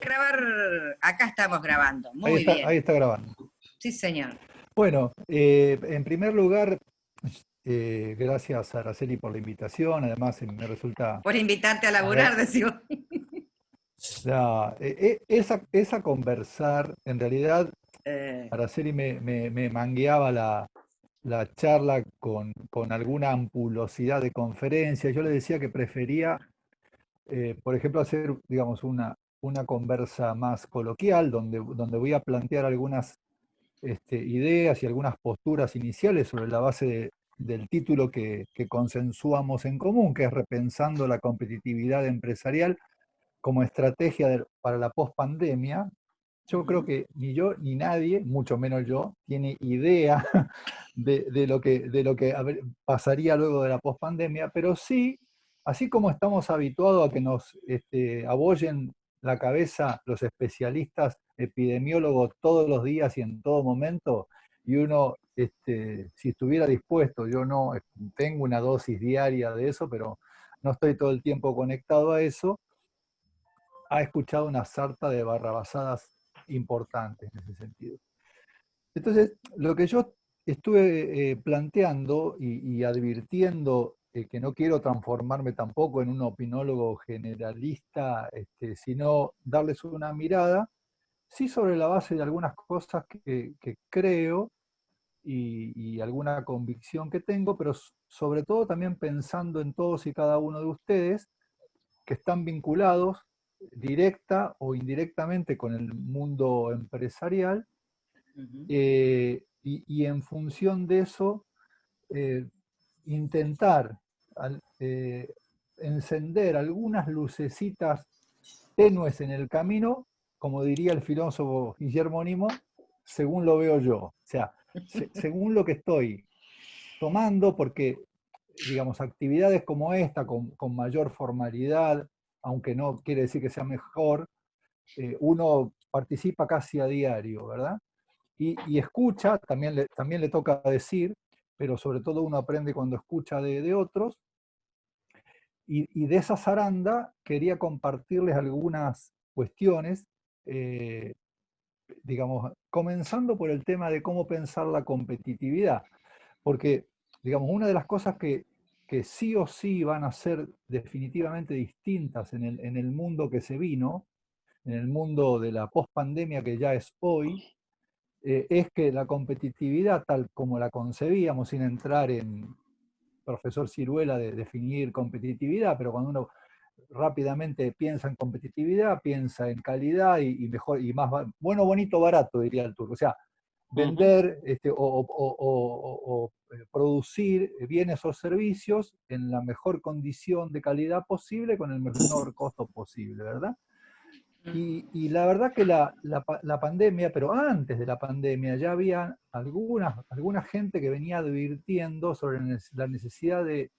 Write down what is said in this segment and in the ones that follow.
grabar, acá estamos grabando, muy bien. Ahí está grabando. Sí, señor. Bueno, en primer lugar, gracias a Araceli por la invitación. Además, me resulta Por invitarte a agra- laburar, decimos. es a conversar. En realidad, Araceli me mangueaba la charla con alguna ampulosidad de conferencia. Yo le decía que prefería, por ejemplo, hacer, digamos, una conversa más coloquial, donde voy a plantear algunas ideas y algunas posturas iniciales sobre la base del título que consensuamos en común, que es Repensando la competitividad empresarial como estrategia para la pospandemia. Yo creo que ni yo ni nadie, mucho menos yo, tiene idea de lo que pasaría luego de la pospandemia, pero sí, así como estamos habituados a que nos abollen la cabeza los especialistas epidemiólogos todos los días y en todo momento, y uno, si estuviera dispuesto, yo no tengo una dosis diaria de eso, pero no estoy todo el tiempo conectado a eso, ha escuchado una sarta de barrabasadas importantes en ese sentido. Entonces, lo que yo estuve planteando y advirtiendo, que no quiero transformarme tampoco en un opinólogo generalista, sino darles una mirada, sí sobre la base de algunas cosas que creo y alguna convicción que tengo, pero sobre todo también pensando en todos y cada uno de ustedes que están vinculados directa o indirectamente con el mundo empresarial, y en función de eso intentar encender algunas lucecitas tenues en el camino, como diría el filósofo Guillermo Nimo, según lo veo yo. O sea, según lo que estoy tomando, porque, digamos, actividades como esta, con mayor formalidad, aunque no quiere decir que sea mejor, uno participa casi a diario, ¿verdad? Y escucha, también le toca decir, pero sobre todo uno aprende cuando escucha de otros, y de esa zaranda quería compartirles algunas cuestiones, eh, digamos, comenzando por el tema de cómo pensar la competitividad, porque, digamos, una de las cosas que sí o sí van a ser definitivamente distintas en el mundo que se vino, en el mundo de la pospandemia que ya es hoy, es que la competitividad tal como la concebíamos, sin entrar en profesor Ciruela de definir competitividad, pero cuando uno rápidamente piensa en competitividad, piensa en calidad y mejor y más bueno, bonito, barato, diría el turco. O sea, vender o producir bienes o servicios en la mejor condición de calidad posible con el menor costo posible, ¿verdad? Y la verdad que la pandemia, pero antes de la pandemia, ya había alguna gente que venía advirtiendo sobre la necesidad de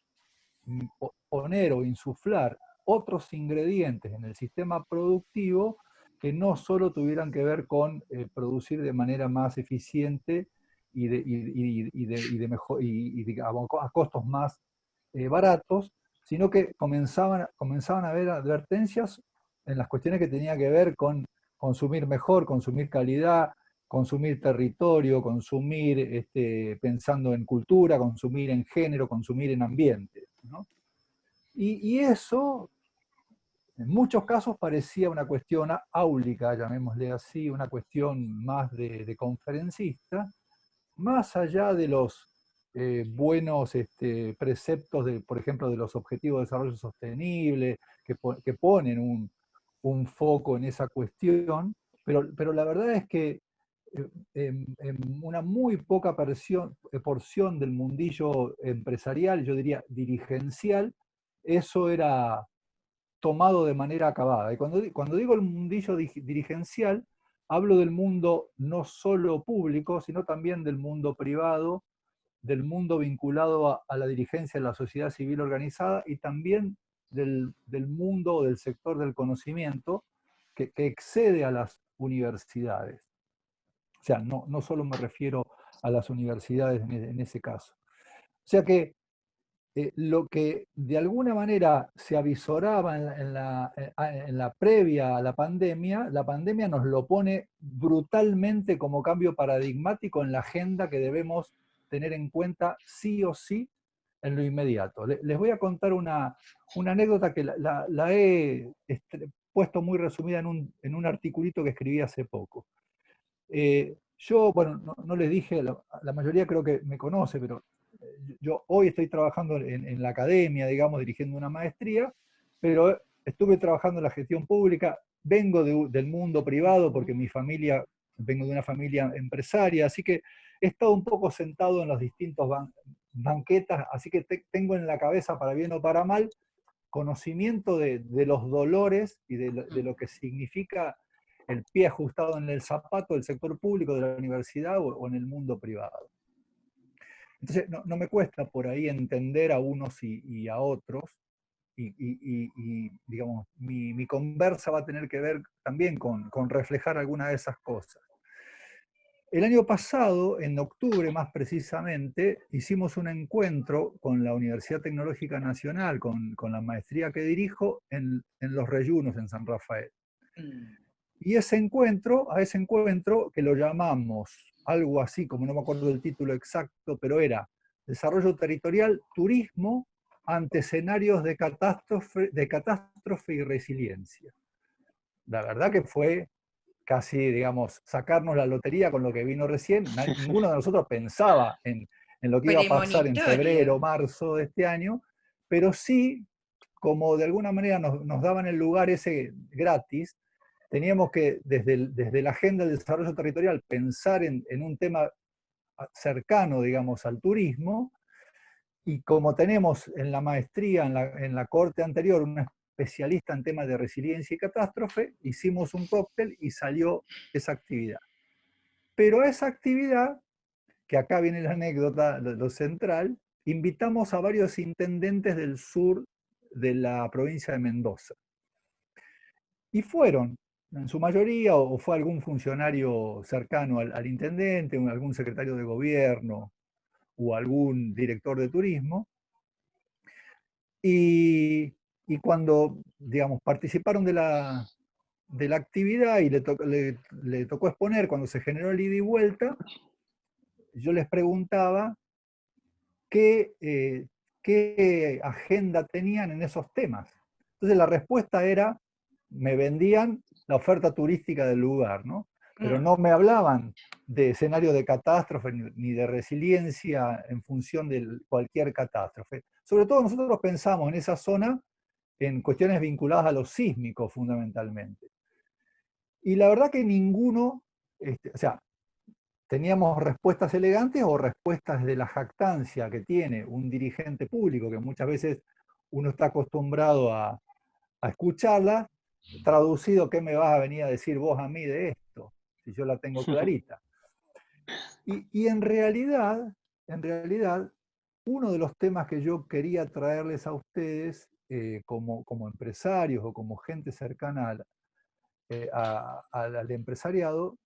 poner o insuflar otros ingredientes en el sistema productivo que no solo tuvieran que ver con producir de manera más eficiente digamos, a costos más baratos, sino que comenzaban a haber advertencias en las cuestiones que tenían que ver con consumir mejor, consumir calidad, consumir territorio, consumir pensando en cultura, consumir en género, consumir en ambiente, ¿no? Y eso, en muchos casos, parecía una cuestión áulica, llamémosle así, una cuestión más de conferencista, más allá de los buenos preceptos, por ejemplo, de los Objetivos de Desarrollo Sostenible, que ponen un foco en esa cuestión, pero la verdad es que en una muy poca porción del mundillo empresarial, yo diría dirigencial, eso era tomado de manera acabada. Y cuando digo el mundillo dirigencial, hablo del mundo no solo público, sino también del mundo privado, del mundo vinculado a la dirigencia de la sociedad civil organizada y también del mundo o del sector del conocimiento que excede a las universidades. O sea, no solo me refiero a las universidades en ese caso. O sea que lo que de alguna manera se avisoraba en la previa a la pandemia nos lo pone brutalmente como cambio paradigmático en la agenda que debemos tener en cuenta sí o sí en lo inmediato. Les voy a contar una anécdota que la he puesto muy resumida en un articulito que escribí hace poco. Yo, bueno, no les dije, la mayoría creo que me conoce, pero yo hoy estoy trabajando en la academia, digamos, dirigiendo una maestría, pero estuve trabajando en la gestión pública, vengo del mundo privado porque mi familia, vengo de una familia empresaria, así que he estado un poco sentado en los distintos banquetas, así que tengo en la cabeza, para bien o para mal, conocimiento de los dolores y de lo que significa el pie ajustado en el zapato del sector público, de la universidad o en el mundo privado. Entonces, no me cuesta por ahí entender a unos y a otros, y digamos, mi conversa va a tener que ver también con reflejar alguna de esas cosas. El año pasado, en octubre más precisamente, hicimos un encuentro con la Universidad Tecnológica Nacional, con la maestría que dirijo, en Los Reyunos, en San Rafael. Y a ese encuentro, que lo llamamos algo así, como no me acuerdo del título exacto, pero era Desarrollo Territorial, Turismo ante escenarios de catástrofe y resiliencia. La verdad que fue casi, digamos, sacarnos la lotería con lo que vino recién. Ninguno de nosotros pensaba en lo que iba a pasar en febrero, Premonitorio. marzo de este año, pero sí, como de alguna manera nos daban el lugar ese gratis, teníamos que, desde la agenda del desarrollo territorial, pensar en un tema cercano, digamos, al turismo, y como tenemos en la maestría, en la corte anterior, una especialista en temas de resiliencia y catástrofe, hicimos un cóctel y salió esa actividad. Pero a esa actividad, que acá viene la anécdota, lo central, invitamos a varios intendentes del sur de la provincia de Mendoza. Y fueron, en su mayoría, o fue algún funcionario cercano al intendente, algún secretario de gobierno o algún director de turismo. Y cuando, digamos, participaron de la actividad y le tocó exponer, cuando se generó el ida y vuelta, yo les preguntaba qué agenda tenían en esos temas. Entonces la respuesta era, me vendían la oferta turística del lugar, ¿no? Pero no me hablaban de escenarios de catástrofe ni de resiliencia en función de cualquier catástrofe. Sobre todo nosotros pensamos en esa zona en cuestiones vinculadas a lo sísmico fundamentalmente. Y la verdad que ninguno, o sea, teníamos respuestas elegantes o respuestas de la jactancia que tiene un dirigente público, que muchas veces uno está acostumbrado a escucharla, traducido, ¿qué me vas a venir a decir vos a mí de esto? Si yo la tengo clarita. Y en realidad, uno de los temas que yo quería traerles a ustedes como empresarios o como gente cercana al empresariado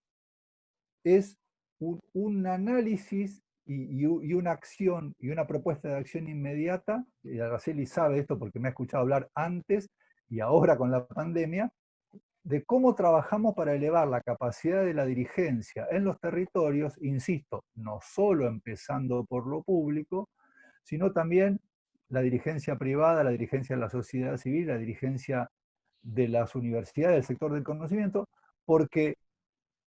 es un análisis y una acción y una propuesta de acción inmediata. Araceli sabe esto porque me ha escuchado hablar antes y ahora con la pandemia, de cómo trabajamos para elevar la capacidad de la dirigencia en los territorios, insisto, no solo empezando por lo público, sino también la dirigencia privada, la dirigencia de la sociedad civil, la dirigencia de las universidades, del sector del conocimiento, porque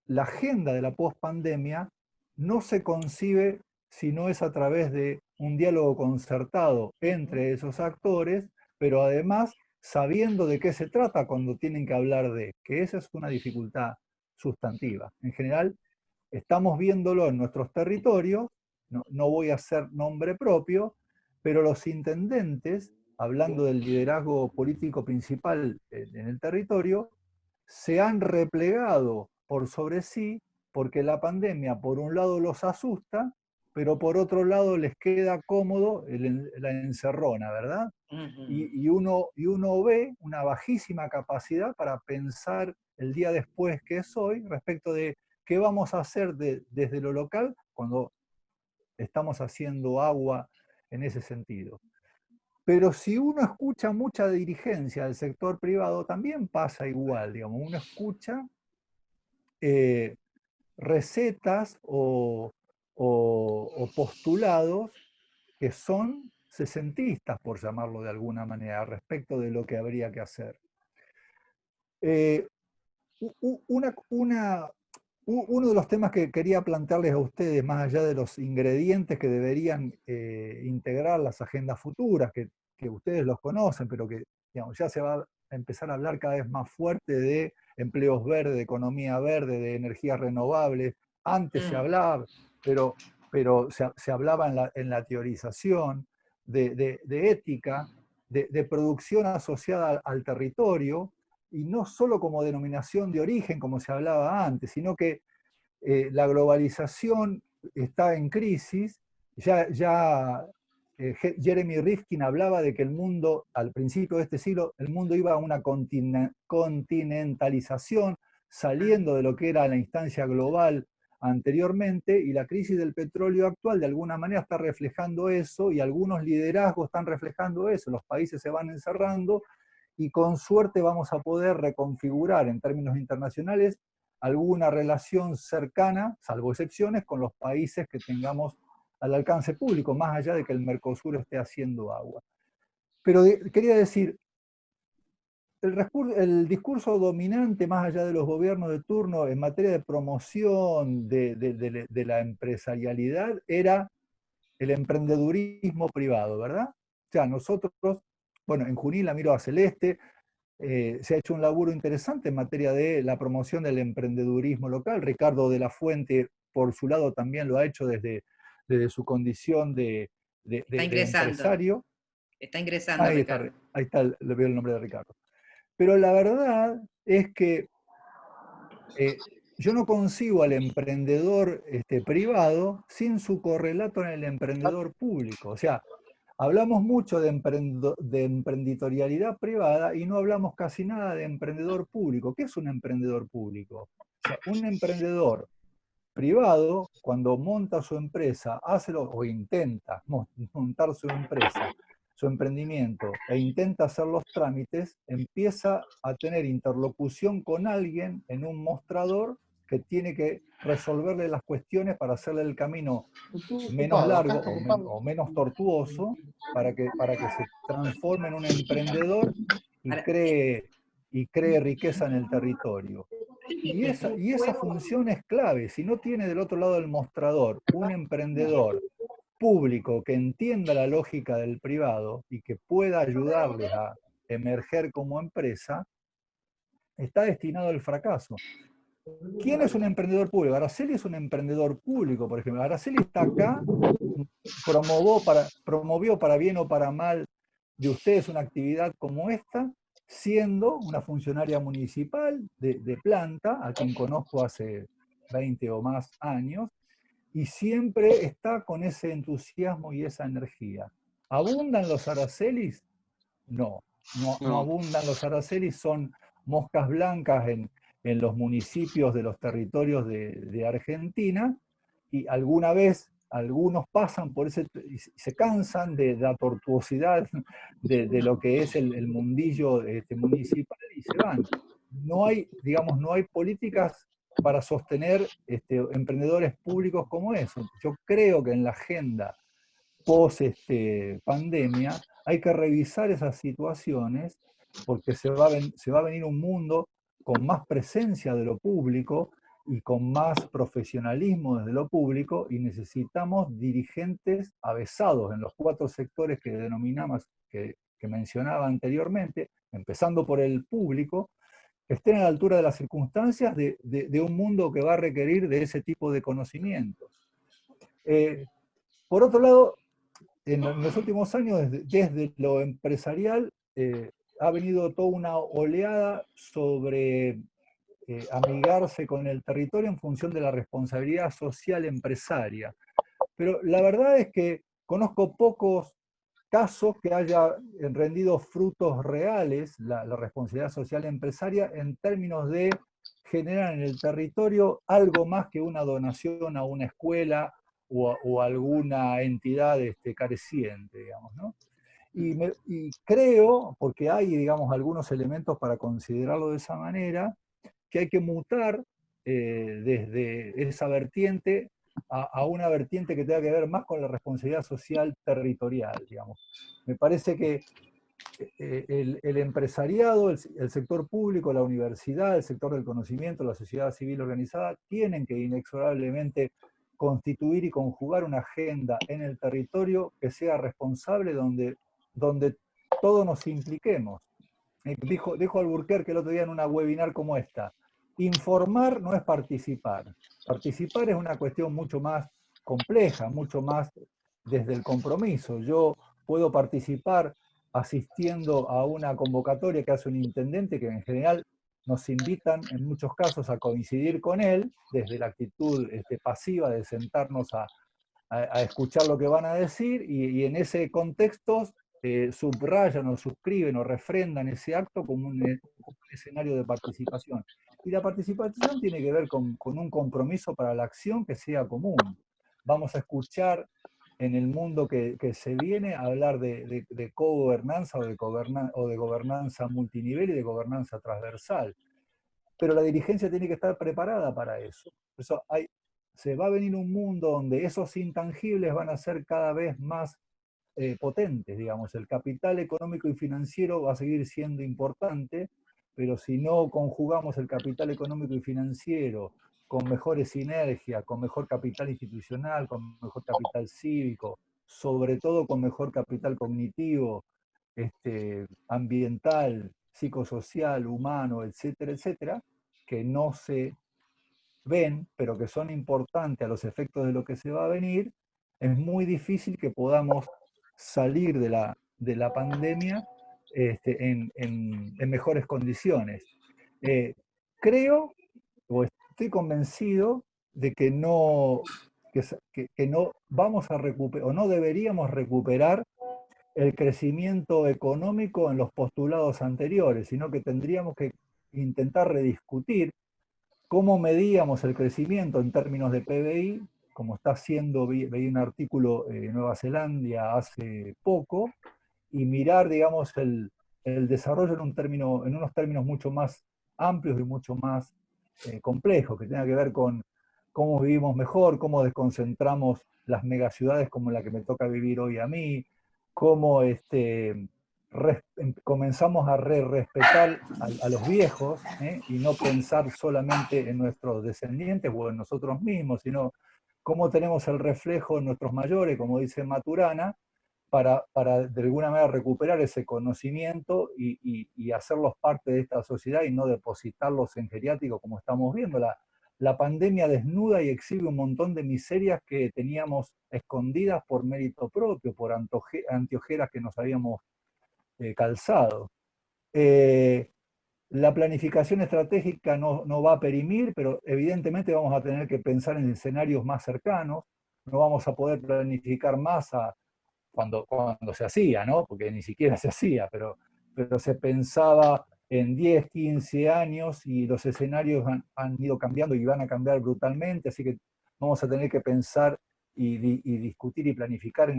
la agenda de la pospandemia no se concibe si no es a través de un diálogo concertado entre esos actores, pero además sabiendo de qué se trata cuando tienen que hablar de, que esa es una dificultad sustantiva. En general, estamos viéndolo en nuestros territorios, no voy a hacer nombre propio, pero los intendentes, hablando del liderazgo político principal en el territorio, se han replegado por sobre sí porque la pandemia por un lado los asusta, pero por otro lado les queda cómodo la encerrona, ¿verdad? Y uno ve una bajísima capacidad para pensar el día después que es hoy respecto de qué vamos a hacer desde lo local cuando estamos haciendo agua en ese sentido. Pero si uno escucha mucha dirigencia del sector privado, también pasa igual, digamos, uno escucha recetas o postulados que son sesentistas, por llamarlo de alguna manera, respecto de lo que habría que hacer. Uno de los temas que quería plantearles a ustedes, más allá de los ingredientes que deberían integrar las agendas futuras, que ustedes los conocen, pero que digamos, ya se va a empezar a hablar cada vez más fuerte de empleos verdes, de economía verde, de energías renovables. Antes se hablaba, pero se hablaba en la teorización de ética, de producción asociada al territorio, y no solo como denominación de origen, como se hablaba antes, sino que la globalización está en crisis. Jeremy Rifkin hablaba de que el mundo, al principio de este siglo, el mundo iba a una continentalización, saliendo de lo que era la instancia global anteriormente, y la crisis del petróleo actual de alguna manera está reflejando eso, y algunos liderazgos están reflejando eso, los países se van encerrando, y con suerte vamos a poder reconfigurar en términos internacionales alguna relación cercana, salvo excepciones, con los países que tengamos al alcance público, más allá de que el Mercosur esté haciendo agua. Pero quería decir, el discurso dominante, más allá de los gobiernos de turno, en materia de promoción de la empresarialidad, era el emprendedurismo privado, ¿verdad? O sea, nosotros, bueno, en Junín la miro a Celeste, se ha hecho un laburo interesante en materia de la promoción del emprendedurismo local. Ricardo de la Fuente, por su lado, también lo ha hecho desde su condición de empresario. Está ingresando, Ricardo. Ahí está, le veo el nombre de Ricardo. Pero la verdad es que yo no concibo al emprendedor privado sin su correlato en el emprendedor público. O sea, hablamos mucho de emprenditorialidad privada y no hablamos casi nada de emprendedor público. ¿Qué es un emprendedor público? O sea, un emprendedor privado, cuando monta su empresa, o intenta montar su empresa, su emprendimiento, e intenta hacer los trámites, empieza a tener interlocución con alguien en un mostrador que tiene que resolverle las cuestiones para hacerle el camino menos largo o menos tortuoso para que se transforme en un emprendedor y cree riqueza en el territorio. Y esa función es clave. Si no tiene del otro lado del mostrador un emprendedor público que entienda la lógica del privado y que pueda ayudarles a emerger como empresa, está destinado al fracaso. ¿Quién es un emprendedor público? Araceli es un emprendedor público, por ejemplo. Araceli está acá, promovió para bien o para mal de ustedes una actividad como esta, siendo una funcionaria municipal de planta, a quien conozco hace 20 o más años, y siempre está con ese entusiasmo y esa energía. ¿Abundan los aracelis? No abundan los aracelis, son moscas blancas en los municipios de los territorios de Argentina, y alguna vez algunos pasan por ese y se cansan de la tortuosidad de lo que es el mundillo municipal y se van. Digamos, no hay políticas para sostener emprendedores públicos como eso. Yo creo que en la agenda post pandemia hay que revisar esas situaciones, porque se va a venir un mundo con más presencia de lo público y con más profesionalismo desde lo público, y necesitamos dirigentes avesados en los 4 sectores que denominamos, que mencionaba anteriormente, empezando por el público, que estén a la altura de las circunstancias de un mundo que va a requerir de ese tipo de conocimientos. Por otro lado, en los últimos años, desde lo empresarial, ha venido toda una oleada sobre amigarse con el territorio en función de la responsabilidad social empresaria. Pero la verdad es que conozco pocos casos que haya rendido frutos reales la responsabilidad social empresaria en términos de generar en el territorio algo más que una donación a una escuela o alguna entidad careciente, digamos, ¿no? Y creo, porque hay, digamos, algunos elementos para considerarlo de esa manera, que hay que mutar desde esa vertiente a una vertiente que tenga que ver más con la responsabilidad social territorial, digamos. Me parece que el empresariado, el sector público, la universidad, el sector del conocimiento, la sociedad civil organizada, tienen que inexorablemente constituir y conjugar una agenda en el territorio que sea responsable, donde todos nos impliquemos. Dijo Alburquerque el otro día en una webinar como esta: informar no es participar. Participar es una cuestión mucho más compleja, mucho más desde el compromiso. Yo puedo participar asistiendo a una convocatoria que hace un intendente, que en general nos invitan en muchos casos a coincidir con él, desde la actitud pasiva de sentarnos a escuchar lo que van a decir, y en ese contexto subrayan o suscriben o refrendan ese acto como un escenario de participación. Y la participación tiene que ver con un compromiso para la acción que sea común. Vamos a escuchar en el mundo que se viene a hablar de cogobernanza o de gobernanza multinivel y de gobernanza transversal. Pero la dirigencia tiene que estar preparada para eso. Por eso se va a venir un mundo donde esos intangibles van a ser cada vez más potentes, digamos. El capital económico y financiero va a seguir siendo importante, pero si no conjugamos el capital económico y financiero con mejores sinergias, con mejor capital institucional, con mejor capital cívico, sobre todo con mejor capital cognitivo, ambiental, psicosocial, humano, etcétera, etcétera, que no se ven, pero que son importantes a los efectos de lo que se va a venir, es muy difícil que podamos salir de la pandemia en mejores condiciones. Creo, o estoy convencido, de que no vamos a recuperar, o no deberíamos recuperar el crecimiento económico en los postulados anteriores, sino que tendríamos que intentar rediscutir cómo medíamos el crecimiento en términos de PBI, como está haciendo, veía un artículo en Nueva Zelanda hace poco, y mirar, digamos, el desarrollo en unos términos mucho más amplios y mucho más complejos, que tenga que ver con cómo vivimos mejor, cómo desconcentramos las megaciudades como la que me toca vivir hoy a mí, cómo comenzamos a respetar a los viejos, y no pensar solamente en nuestros descendientes o en nosotros mismos, sino cómo tenemos el reflejo en nuestros mayores, como dice Maturana, para de alguna manera recuperar ese conocimiento y hacerlos parte de esta sociedad y no depositarlos en geriátricos como estamos viendo. La pandemia desnuda y exhibe un montón de miserias que teníamos escondidas por mérito propio, por anteojeras que nos habíamos calzado. La planificación estratégica no va a perimir, pero evidentemente vamos a tener que pensar en escenarios más cercanos. No vamos a poder planificar más cuando se hacía, ¿no? Porque ni siquiera se hacía, pero se pensaba en 10, 15 años y los escenarios han ido cambiando y van a cambiar brutalmente, así que vamos a tener que pensar y discutir y planificar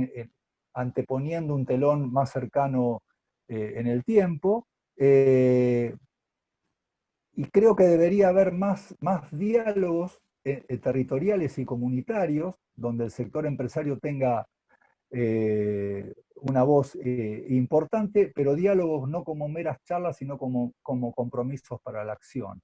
anteponiendo un telón más cercano en el tiempo. Y creo que debería haber más diálogos territoriales y comunitarios, donde el sector empresario tenga una voz importante, pero diálogos no como meras charlas, sino como compromisos para la acción.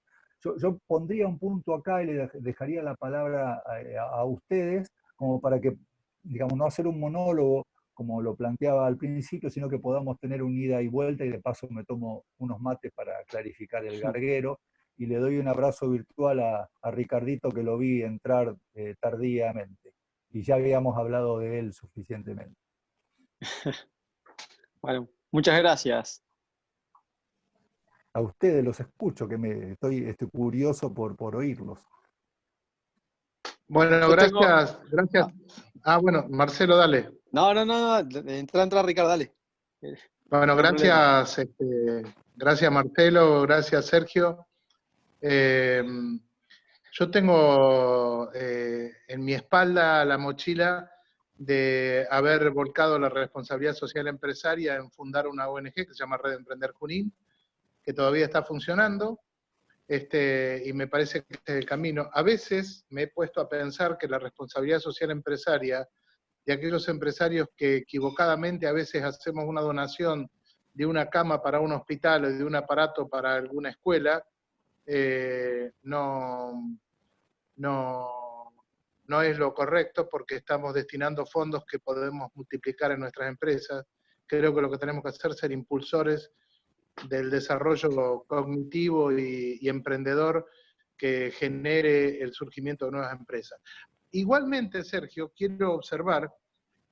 Yo pondría un punto acá y le dejaría la palabra a ustedes, como para que, digamos, no hacer un monólogo como lo planteaba al principio, sino que podamos tener un ida y vuelta, y de paso me tomo unos mates para clarificar el garguero, y le doy un abrazo virtual a Ricardito, que lo vi entrar tardíamente, y ya habíamos hablado de él suficientemente. Bueno, muchas gracias. A ustedes los escucho, que estoy curioso por oírlos. Bueno, gracias. Bueno, Marcelo, dale. No, entra Ricardo, dale. Bueno, gracias, gracias Marcelo, gracias Sergio. Yo tengo en mi espalda la mochila de haber volcado la responsabilidad social empresaria en fundar una ONG que se llama Red Emprender Junín, que todavía está funcionando, y me parece que este es el camino. A veces me he puesto a pensar que la responsabilidad social empresaria de aquellos empresarios que equivocadamente a veces hacemos una donación de una cama para un hospital o de un aparato para alguna escuela, no es lo correcto, porque estamos destinando fondos que podemos multiplicar en nuestras empresas. Creo que lo que tenemos que hacer es ser impulsores del desarrollo cognitivo y emprendedor que genere el surgimiento de nuevas empresas. Igualmente, Sergio, quiero observar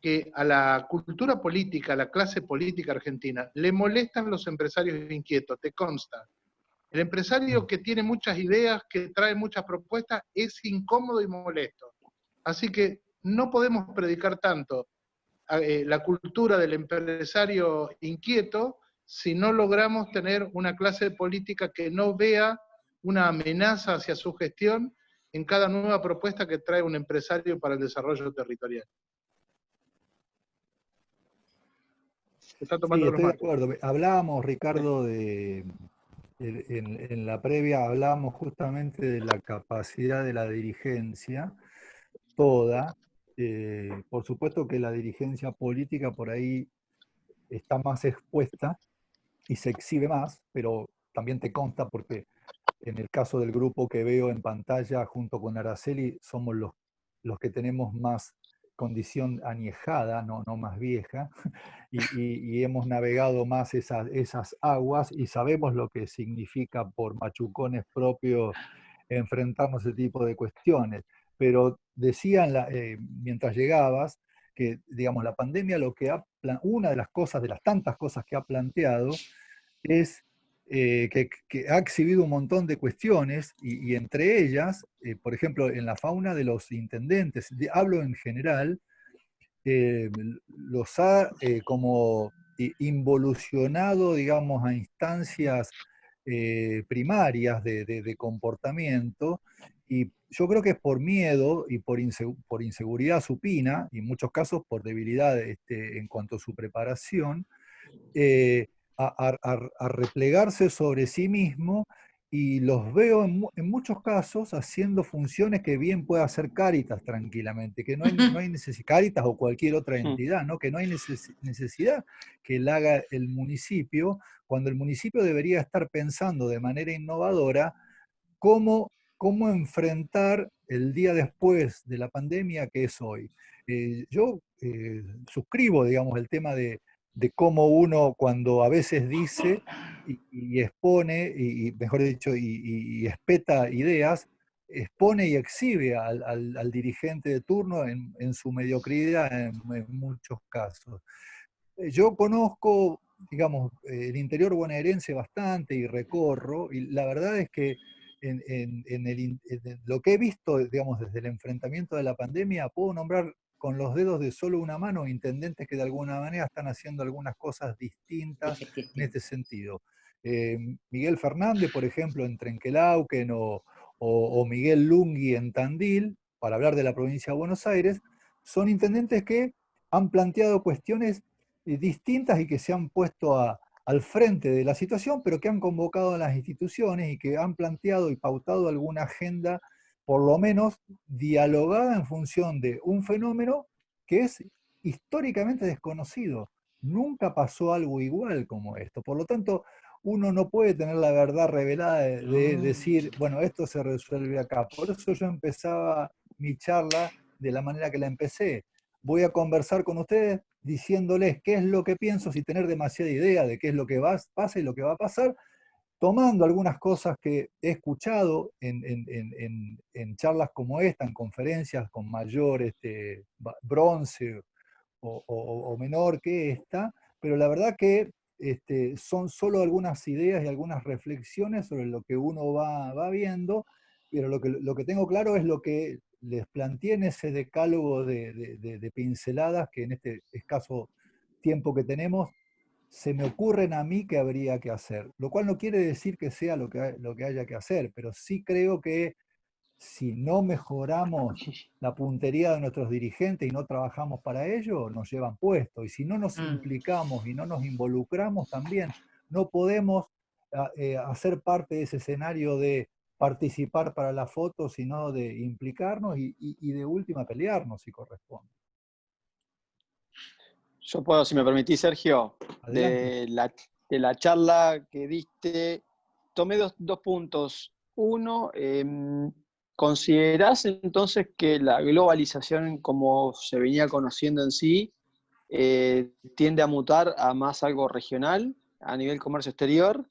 que a la cultura política, a la clase política argentina, le molestan los empresarios inquietos, te consta. El empresario que tiene muchas ideas, que trae muchas propuestas, es incómodo y molesto. Así que no podemos predicar tanto la cultura del empresario inquieto si no logramos tener una clase política que no vea una amenaza hacia su gestión en cada nueva propuesta que trae un empresario para el desarrollo territorial. Se está tomando Sí, los estoy de mates. acuerdo. Hablábamos, Ricardo, en la previa hablábamos justamente de la capacidad de la dirigencia, toda. Por supuesto que la dirigencia política por ahí está más expuesta y se exhibe más, pero también te consta porque en el caso del grupo que veo en pantalla junto con Araceli, somos los que tenemos más condición añejada, no más vieja, y hemos navegado más esas aguas y sabemos lo que significa por machucones propios enfrentarnos a ese tipo de cuestiones. Pero decían mientras llegabas que, digamos, la pandemia una de las cosas, de las tantas cosas que ha planteado, es que ha exhibido un montón de cuestiones y entre ellas, por ejemplo, en la fauna de los intendentes, hablo en general, los ha como involucionado, digamos, a instancias primarias de comportamiento, y yo creo que es por miedo y por inseguridad supina, y en muchos casos por debilidad en cuanto a su preparación, eh, a replegarse sobre sí mismo, y los veo en muchos casos haciendo funciones que bien puede hacer Cáritas tranquilamente, que no hay necesidad, Cáritas o cualquier otra entidad, ¿no? Que no hay necesidad que la haga el municipio, cuando el municipio debería estar pensando de manera innovadora cómo enfrentar el día después de la pandemia que es hoy. Yo suscribo, digamos, el tema de cómo uno cuando a veces dice y expone, y mejor dicho, y espeta ideas, expone y exhibe al dirigente de turno en su mediocridad en muchos casos. Yo conozco, digamos, el interior bonaerense bastante y recorro, y la verdad es que en lo que he visto, digamos, desde el enfrentamiento de la pandemia, puedo nombrar con los dedos de solo una mano intendentes que de alguna manera están haciendo algunas cosas distintas en este sentido. Miguel Fernández, por ejemplo, en Trenquelauquen, o Miguel Lungui en Tandil, para hablar de la provincia de Buenos Aires, son intendentes que han planteado cuestiones distintas y que se han puesto al frente de la situación, pero que han convocado a las instituciones y que han planteado y pautado alguna agenda, por lo menos dialogada en función de un fenómeno que es históricamente desconocido. Nunca pasó algo igual como esto. Por lo tanto, uno no puede tener la verdad revelada de decir, bueno, esto se resuelve acá. Por eso yo empezaba mi charla de la manera que la empecé. Voy a conversar con ustedes diciéndoles qué es lo que pienso, sin tener demasiada idea de qué es lo que pasa y lo que va a pasar, tomando algunas cosas que he escuchado en charlas como esta, en conferencias con mayor bronce o menor que esta, pero la verdad que son solo algunas ideas y algunas reflexiones sobre lo que uno va viendo, pero lo que tengo claro es lo que les planteé en ese decálogo de pinceladas que en este escaso tiempo que tenemos se me ocurren a mí que habría que hacer, lo cual no quiere decir que sea lo que haya que hacer, pero sí creo que si no mejoramos la puntería de nuestros dirigentes y no trabajamos para ello, nos llevan puesto. Y si no nos implicamos y no nos involucramos también, no podemos hacer parte de ese escenario de participar para la foto, sino de implicarnos y de última pelearnos si corresponde. Yo puedo, si me permitís, Sergio, Adelante. de la charla que diste, tomé dos puntos. Uno, ¿considerás entonces que la globalización, como se venía conociendo en sí, tiende a mutar a más algo regional a nivel comercio exterior?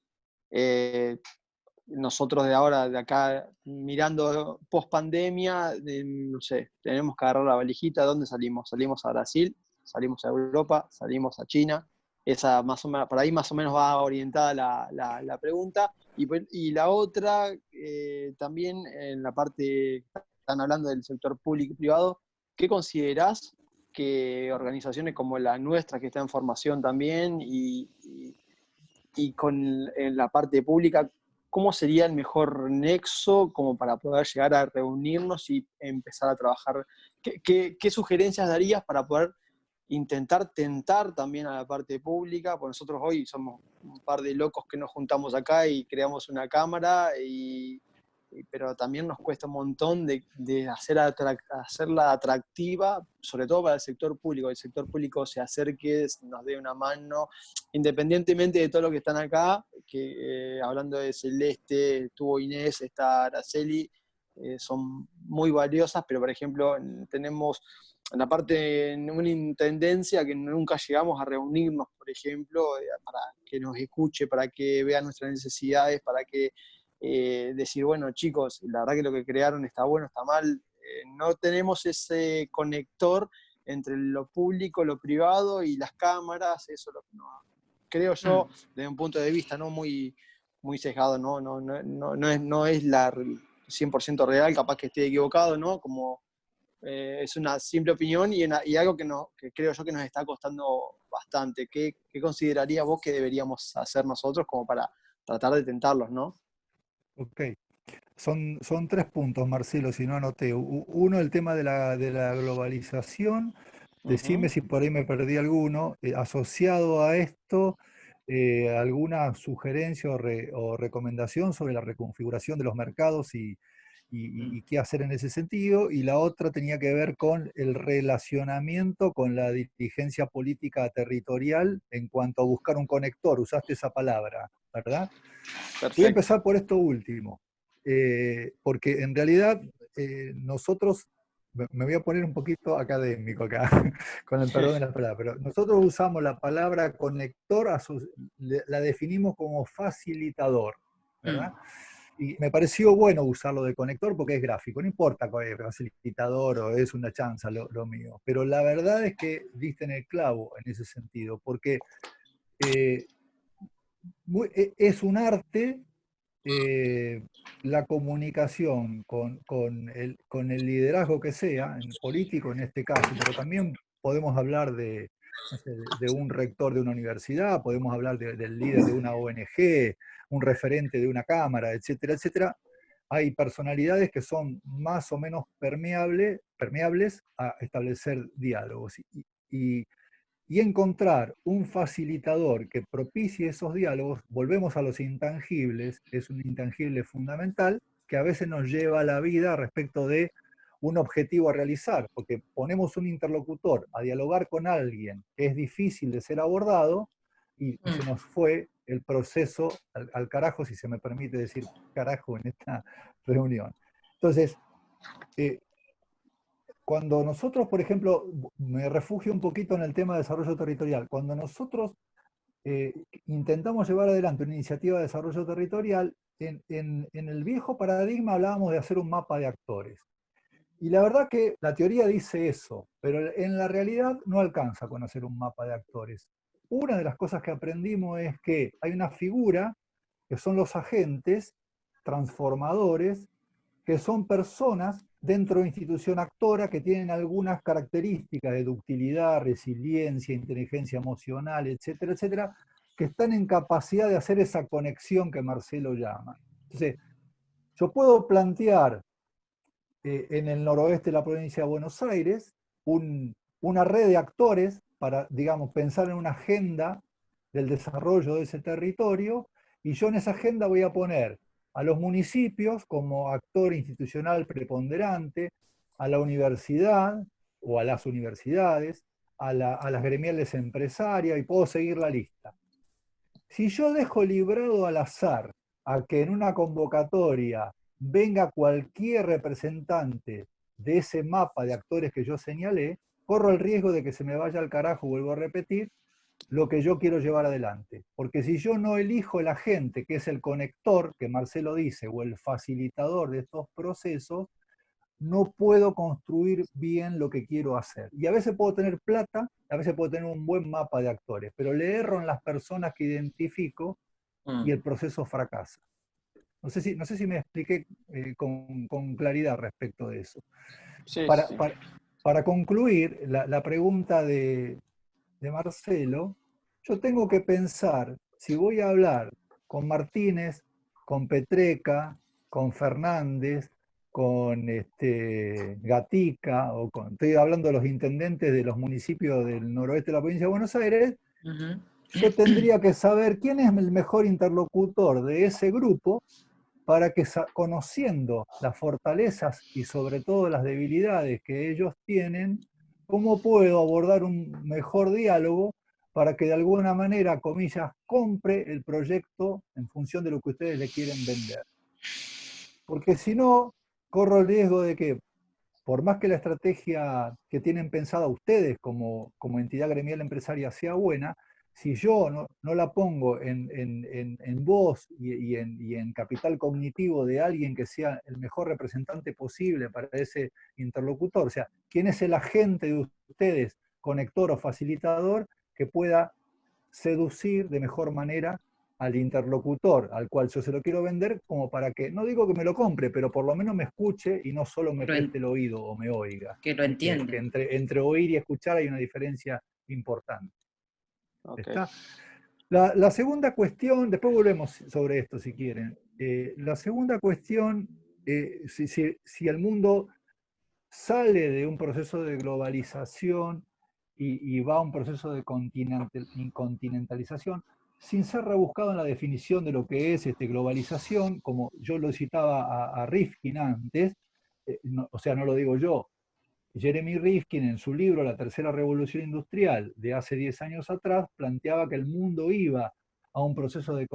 Nosotros de ahora, de acá, mirando post pandemia, no sé, tenemos que agarrar la valijita. ¿Dónde salimos? Salimos a Brasil, salimos a Europa, salimos a China. Esa más o menos, por ahí más o menos va orientada la pregunta. Y la otra, también en la parte, están hablando del sector público y privado, ¿qué considerás que organizaciones como la nuestra, que está en formación también, y en la parte pública, cómo sería el mejor nexo como para poder llegar a reunirnos y empezar a trabajar? ¿Qué sugerencias darías para poder tentar también a la parte pública? Porque nosotros hoy somos un par de locos que nos juntamos acá y creamos una cámara, pero también nos cuesta un montón de hacerla atractiva, sobre todo para el sector público. El sector público se acerque, nos dé una mano, independientemente de todo lo que están acá, que hablando de Celeste, estuvo Inés, está Araceli, son muy valiosas, pero por ejemplo tenemos en la parte, en una intendencia que nunca llegamos a reunirnos, por ejemplo, para que nos escuche, para que vea nuestras necesidades, para que decir, bueno, chicos, la verdad que lo que crearon está bueno, está mal. No tenemos ese conector entre lo público, lo privado y las cámaras. Eso lo que creo yo, desde un punto de vista no muy, muy sesgado, no es la 100% real, capaz que esté equivocado, ¿no? Como es una simple opinión y algo que creo yo que nos está costando bastante. ¿Qué considerarías vos que deberíamos hacer nosotros como para tratar de tentarlos, no? Ok. Son 3 puntos, Marcelo, si no anoté. Uno, el tema de la globalización. Decime si por ahí me perdí alguno. Asociado a esto, alguna sugerencia o recomendación sobre la reconfiguración de los mercados y qué hacer en ese sentido. Y la otra tenía que ver con el relacionamiento con la dirigencia política territorial en cuanto a buscar un conector. Usaste esa palabra, ¿verdad? Perfecto. Voy a empezar por esto último, porque en realidad nosotros, me voy a poner un poquito académico acá, con el perdón de la palabra, pero nosotros usamos la palabra conector, la definimos como facilitador, ¿verdad? Y me pareció bueno usarlo de conector porque es gráfico, no importa cuál es facilitador o es una chanza lo mío, pero la verdad es que diste en el clavo en ese sentido, porque es un arte la comunicación con el liderazgo que sea, en político en este caso, pero también podemos hablar no sé, de un rector de una universidad, podemos hablar del líder de una ONG, un referente de una cámara, etcétera, etcétera. Hay personalidades que son más o menos permeables a establecer diálogos. Y encontrar un facilitador que propicie esos diálogos, volvemos a los intangibles, es un intangible fundamental que a veces nos lleva a la vida respecto de un objetivo a realizar, porque ponemos un interlocutor a dialogar con alguien que es difícil de ser abordado y se nos fue el proceso al carajo, si se me permite decir carajo en esta reunión. Entonces, cuando nosotros, por ejemplo, me refugio un poquito en el tema de desarrollo territorial, cuando nosotros intentamos llevar adelante una iniciativa de desarrollo territorial, en el viejo paradigma hablábamos de hacer un mapa de actores. Y la verdad que la teoría dice eso, pero en la realidad no alcanza con hacer un mapa de actores. Una de las cosas que aprendimos es que hay una figura que son los agentes transformadores, que son personas dentro de una institución actora que tienen algunas características de ductilidad, resiliencia, inteligencia emocional, etcétera, etcétera, que están en capacidad de hacer esa conexión que Marcelo llama. Entonces, yo puedo plantear en el noroeste de la provincia de Buenos Aires una red de actores para, digamos, pensar en una agenda del desarrollo de ese territorio, y yo en esa agenda voy a poner a los municipios como actor institucional preponderante, a la universidad o a las universidades, a las gremiales empresarias, y puedo seguir la lista. Si yo dejo librado al azar a que en una convocatoria venga cualquier representante de ese mapa de actores que yo señalé, corro el riesgo de que se me vaya al carajo, vuelvo a repetir, lo que yo quiero llevar adelante. Porque si yo no elijo el agente, que es el conector, que Marcelo dice, o el facilitador de estos procesos, no puedo construir bien lo que quiero hacer. Y a veces puedo tener plata, a veces puedo tener un buen mapa de actores, pero le erro en las personas que identifico y el proceso fracasa. No sé si me expliqué con claridad respecto de eso. Sí, Para, sí. para concluir la pregunta de Marcelo, yo tengo que pensar si voy a hablar con Martínez, con Petreca, con Fernández, con Gatica, estoy hablando de los intendentes de los municipios del noroeste de la provincia de Buenos Aires, yo tendría que saber quién es el mejor interlocutor de ese grupo para que, conociendo las fortalezas y sobre todo las debilidades que ellos tienen, cómo puedo abordar un mejor diálogo para que de alguna manera, comillas, compre el proyecto en función de lo que ustedes le quieren vender. Porque si no, corro el riesgo de que, por más que la estrategia que tienen pensada ustedes como entidad gremial empresaria sea buena, si yo no la pongo en voz y en capital cognitivo de alguien que sea el mejor representante posible para ese interlocutor, o sea, quién es el agente de ustedes, conector o facilitador, que pueda seducir de mejor manera al interlocutor al cual yo se lo quiero vender, como para que, no digo que me lo compre, pero por lo menos me escuche y no solo me preste el oído o me oiga. Que lo entienda. Que entre oír y escuchar hay una diferencia importante. Okay. ¿Está? La segunda cuestión, después volvemos sobre esto si quieren. La segunda cuestión, si el mundo sale de un proceso de globalización y va a un proceso de continentalización, sin ser rebuscado en la definición de lo que es globalización, como yo lo citaba a Rifkin antes, o sea, no lo digo yo, Jeremy Rifkin en su libro La Tercera Revolución Industrial de hace 10 años atrás planteaba que el mundo iba a un proceso de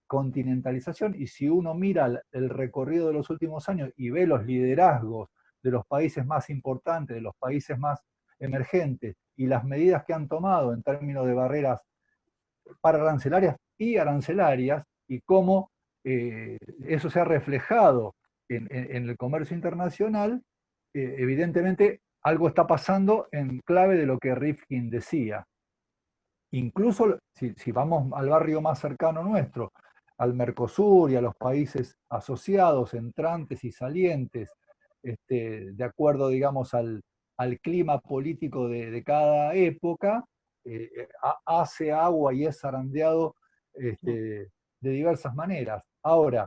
continentalización, y si uno mira el recorrido de los últimos años y ve los liderazgos de los países más importantes, de los países más emergentes, y las medidas que han tomado en términos de barreras pararancelarias y arancelarias, y cómo eso se ha reflejado en el comercio internacional, evidentemente algo está pasando en clave de lo que Rifkin decía. Incluso si vamos al barrio más cercano nuestro, al Mercosur y a los países asociados, entrantes y salientes, de acuerdo, digamos, al clima político de cada época, hace agua y es zarandeado de diversas maneras. Ahora,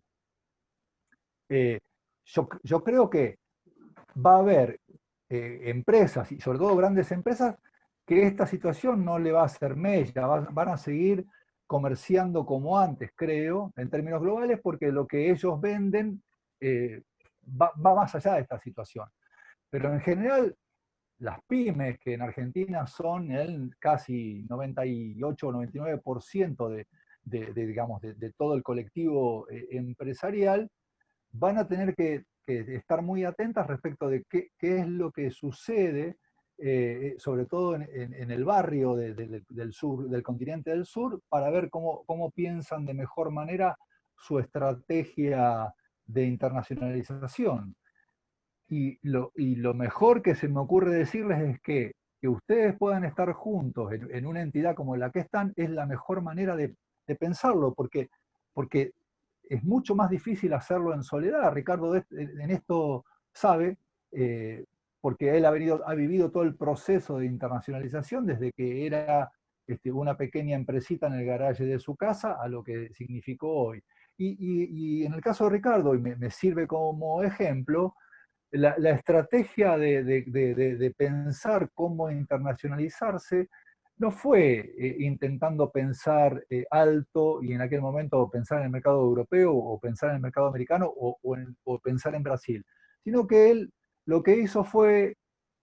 yo creo que va a haber empresas, y sobre todo grandes empresas, que esta situación no le va a hacer mella, van a seguir comerciando como antes, creo, en términos globales, porque lo que ellos venden va más allá de esta situación. Pero en general, las pymes, que en Argentina son el casi 98 o 99% digamos, de todo el colectivo empresarial, van a tener que estar muy atentas respecto de qué es lo que sucede, sobre todo en el barrio del sur, del continente del sur, para ver cómo piensan de mejor manera su estrategia de internacionalización. Y lo mejor que se me ocurre decirles es que ustedes puedan estar juntos en una entidad como la que están es la mejor manera de pensarlo, porque es mucho más difícil hacerlo en soledad. Ricardo en esto sabe, porque él ha vivido todo el proceso de internacionalización desde que era una pequeña empresita en el garaje de su casa a lo que significó hoy. Y en el caso de Ricardo, y me sirve como ejemplo, la estrategia de pensar cómo internacionalizarse no fue intentando pensar alto y en aquel momento pensar en el mercado europeo o pensar en el mercado americano o pensar en Brasil, sino que él lo que hizo fue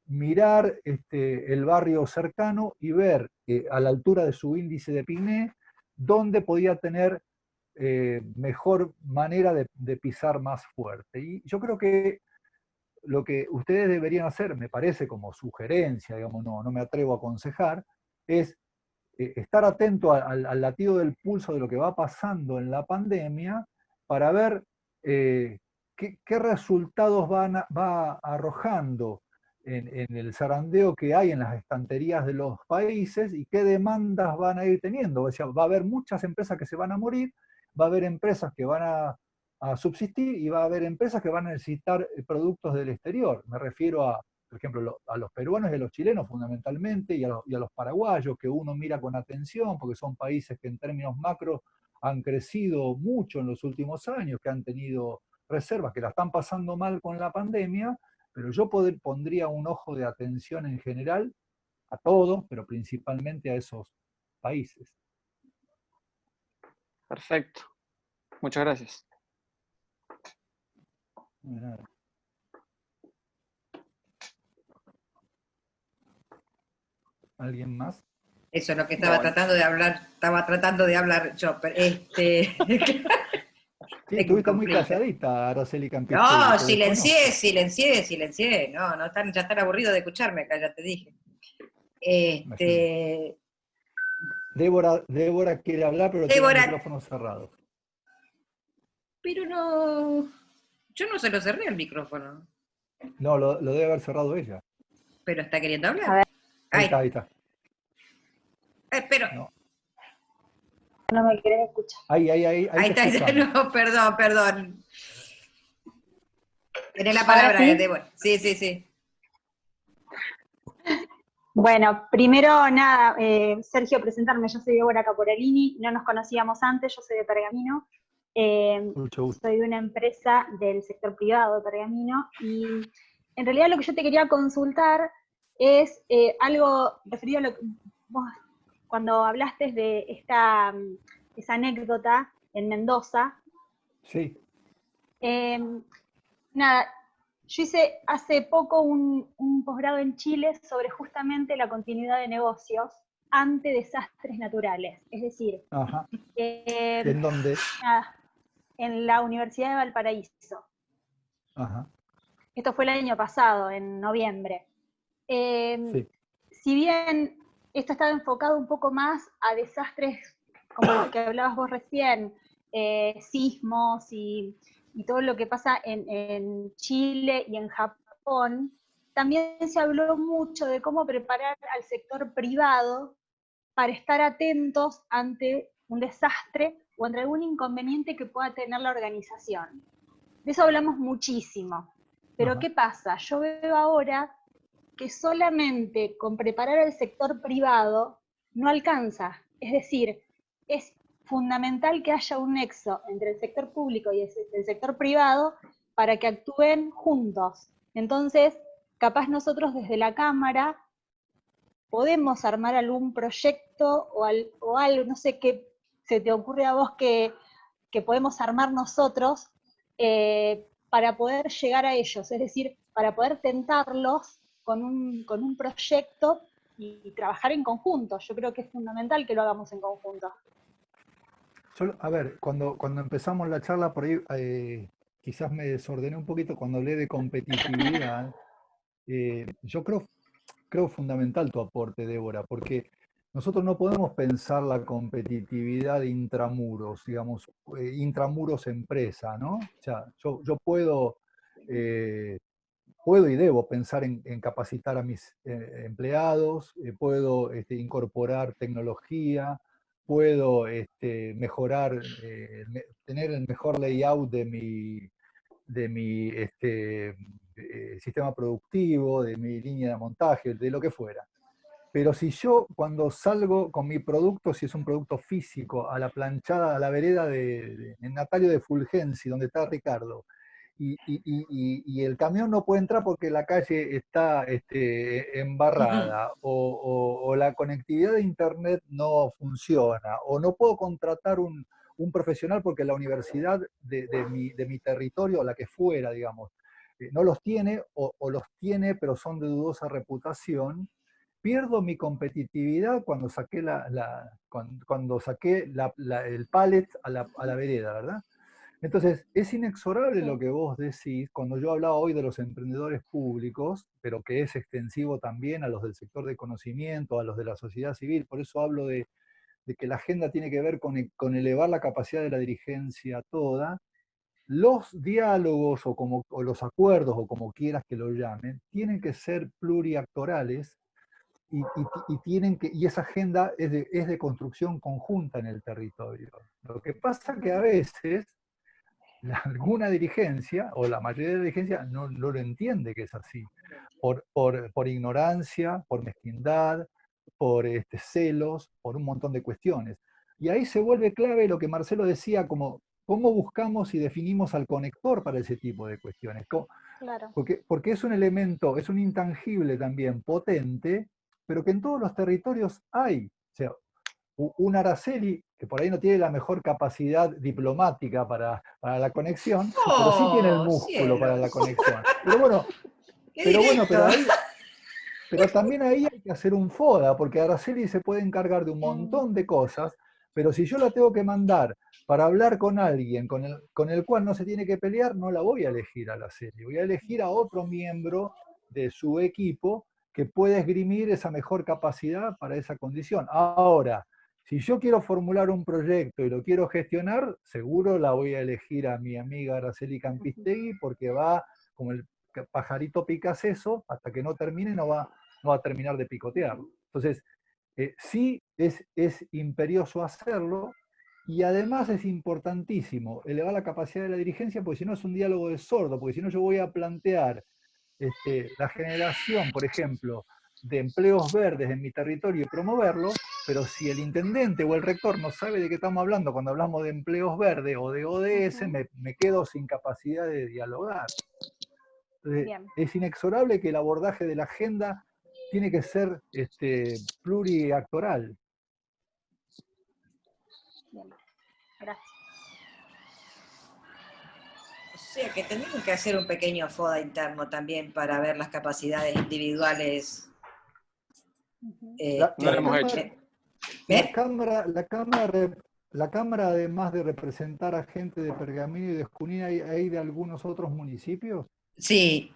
mirar el barrio cercano y ver a la altura de su índice de Pigné dónde podía tener mejor manera de pisar más fuerte. Y yo creo que lo que ustedes deberían hacer, me parece como sugerencia, digamos, no me atrevo a aconsejar, es estar atento al latido del pulso de lo que va pasando en la pandemia para ver qué resultados va arrojando en el zarandeo que hay en las estanterías de los países y qué demandas van a ir teniendo. O sea, va a haber muchas empresas que se van a morir, va a haber empresas que van a subsistir y va a haber empresas que van a necesitar productos del exterior. Me refiero a, por ejemplo, a los peruanos y a los chilenos fundamentalmente, y a los paraguayos, que uno mira con atención, porque son países que en términos macro han crecido mucho en los últimos años, que han tenido reservas, que la están pasando mal con la pandemia, pero yo pondría un ojo de atención en general a todos, pero principalmente a esos países. Perfecto. Muchas gracias. ¿Alguien más? Eso es lo que estaba tratando de hablar yo. Pero Sí, estuviste muy calladita, Araceli Campitelli. No, silencié. No, ya están aburridos de escucharme acá, ya te dije. Débora quiere hablar, pero tiene el micrófono cerrado. Pero no, yo no se lo cerré el micrófono. No, lo debe haber cerrado ella. Pero está queriendo hablar. A ver. Ahí está. Pero... No me querés escuchar. Ahí está. No, perdón. Tiene la palabra, Débora. Sí. Bueno, primero nada, Sergio, presentarme, yo soy Débora Caporalini, no nos conocíamos antes, yo soy de Pergamino, soy de una empresa del sector privado de Pergamino, y en realidad lo que yo te quería consultar es algo referido a lo que vos, cuando hablaste de esa anécdota en Mendoza. Sí. Nada, yo hice hace poco un posgrado en Chile sobre justamente la continuidad de negocios ante desastres naturales. Es decir, ¿en dónde? En la Universidad de Valparaíso. Ajá. Esto fue el año pasado, en noviembre. Sí. Si bien esto estaba enfocado un poco más a desastres como los que hablabas vos recién, sismos y todo lo que pasa en Chile y en Japón, también se habló mucho de cómo preparar al sector privado para estar atentos ante un desastre o ante algún inconveniente que pueda tener la organización. De eso hablamos muchísimo. Pero ¿qué pasa? Yo veo ahora que solamente con preparar al sector privado no alcanza. Es decir, es fundamental que haya un nexo entre el sector público y el sector privado para que actúen juntos. Entonces, capaz nosotros desde la Cámara podemos armar algún proyecto o algo, no sé qué se te ocurre a vos que podemos armar nosotros para poder llegar a ellos, es decir, para poder tentarlos con un proyecto y trabajar en conjunto. Yo creo que es fundamental que lo hagamos en conjunto. A ver, cuando empezamos la charla por ahí, quizás me desordené un poquito cuando hablé de competitividad. Yo creo fundamental tu aporte, Débora, porque nosotros no podemos pensar la competitividad intramuros, digamos, intramuros empresa, ¿no? O sea, yo puedo y debo pensar en capacitar a mis empleados, puedo incorporar tecnología, puedo mejorar, tener el mejor layout de mi sistema productivo, de mi línea de montaje, de lo que fuera. Pero si yo cuando salgo con mi producto, si es un producto físico, a la planchada, a la vereda en Natalio de Fulgenci, donde está Ricardo, y el camión no puede entrar porque la calle está embarrada, o la conectividad de internet no funciona, o no puedo contratar un profesional porque la universidad de mi territorio, la que fuera, digamos, no los tiene, o los tiene pero son de dudosa reputación, pierdo mi competitividad cuando saqué, cuando saqué el pallet a la vereda, ¿verdad? Entonces, es inexorable Sí. lo que vos decís, cuando yo hablaba hoy de los emprendedores públicos, pero que es extensivo también a los del sector de conocimiento, a los de la sociedad civil, por eso hablo de que la agenda tiene que ver con elevar la capacidad de la dirigencia toda. Los diálogos o los acuerdos, o como quieras que lo llamen, tienen que ser pluriactorales y esa agenda es de construcción conjunta en el territorio. Lo que pasa que a veces alguna dirigencia, o la mayoría de la dirigencia, no lo entiende que es así, por ignorancia, por mezquindad, por celos, por un montón de cuestiones. Y ahí se vuelve clave lo que Marcelo decía, como cómo buscamos y definimos al conector para ese tipo de cuestiones. Claro. Porque es un elemento, es un intangible también potente, pero que en todos los territorios hay. O sea, un Araceli, que por ahí no tiene la mejor capacidad diplomática para la conexión, pero sí tiene el ¡Oh, músculo para la cielos! conexión. ¡Qué Pero bueno, directo! pero también ahí hay que hacer un FODA, porque Araceli se puede encargar de un montón de cosas, pero si yo la tengo que mandar para hablar con alguien con el cual no se tiene que pelear, no la voy a elegir a Araceli, voy a elegir a otro miembro de su equipo que pueda esgrimir esa mejor capacidad para esa condición. Ahora, si yo quiero formular un proyecto y lo quiero gestionar, seguro la voy a elegir a mi amiga Araceli Campistegui, porque va como el pajarito pica seso, hasta que no termine no va a terminar de picotear. Entonces, sí es imperioso hacerlo, y además es importantísimo elevar la capacidad de la dirigencia, porque si no es un diálogo de sordo, porque si no yo voy a plantear la generación, por ejemplo, de empleos verdes en mi territorio y promoverlo, pero si el intendente o el rector no sabe de qué estamos hablando cuando hablamos de empleos verdes o de ODS, me quedo sin capacidad de dialogar. Bien. Es inexorable que el abordaje de la agenda tiene que ser pluriactoral. Bien. Gracias. O sea que tenemos que hacer un pequeño FODA interno también para ver las capacidades individuales. No lo hemos hecho. La Cámara, además de representar a gente de Pergamino y de Junín, ¿hay de algunos otros municipios? Sí,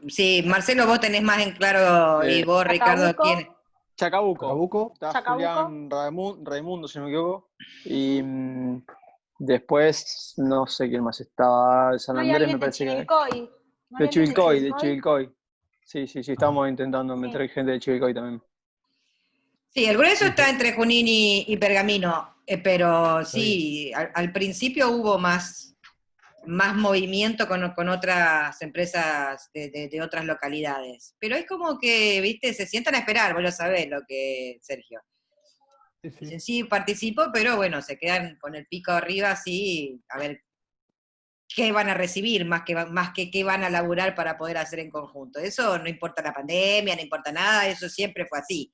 sí, Marcelo, vos tenés más en claro, y vos, Ricardo, Chacabuco. ¿quién? Chacabuco. ¿Chacabuco? Está Chacabuco. Julián Raimundo, si no me equivoco. Y después, no sé quién más estaba. San No hay Andrés alguien me de parece que. Chivilcoy. ¿No hay De alguien Chivilcoy, de Chivilcoy. Sí, estamos intentando Sí. meter gente de Chivilcoy también. Sí, el grueso está entre Junín y Pergamino, pero sí, al principio hubo más movimiento con otras empresas de otras localidades. Pero es como que, viste, se sientan a esperar, vos lo sabés lo que, Sergio. Dicen, sí, participo, pero bueno, se quedan con el pico arriba así, a ver qué van a recibir, más que qué van a laburar para poder hacer en conjunto. Eso no importa la pandemia, no importa nada, eso siempre fue así.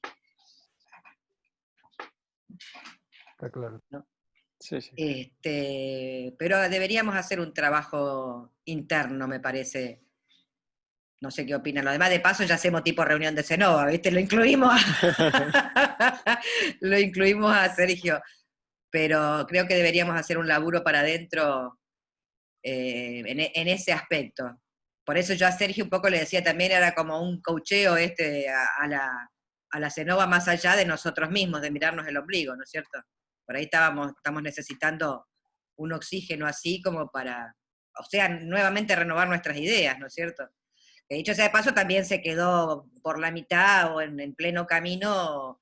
Está claro. Sí. Pero deberíamos hacer un trabajo interno, me parece. No sé qué opinan los demás. De paso ya hacemos tipo reunión de Cenova, ¿viste? Lo incluimos a Sergio. Pero creo que deberíamos hacer un laburo para adentro en ese aspecto. Por eso yo a Sergio un poco le decía también, era como un coacheo a la Cenova más allá de nosotros mismos, de mirarnos el ombligo, ¿no es cierto? Por ahí estamos necesitando un oxígeno así como para, o sea, nuevamente renovar nuestras ideas, ¿no es cierto? De dicho sea de paso, también se quedó por la mitad o en pleno camino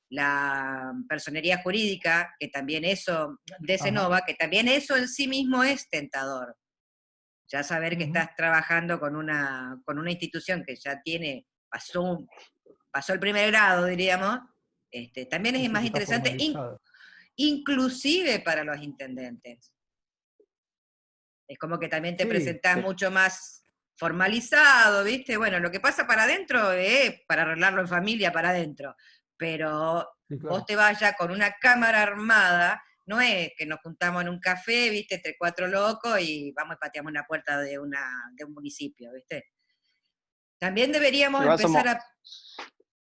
la personería jurídica, que también eso, de Cenova, que también eso en sí mismo es tentador. Ya saber que estás trabajando con una institución que ya pasó el primer grado, diríamos, también es más interesante, inclusive para los intendentes. Es como que también te Sí, presentás sí. mucho más formalizado, ¿viste? Bueno, lo que pasa para adentro es para arreglarlo en familia para adentro, pero sí, vos claro. te vas ya con una cámara armada, no es que nos juntamos en un café, ¿viste? Entre cuatro locos y vamos y pateamos una puerta de un municipio, ¿viste? También deberíamos Igual empezar somos,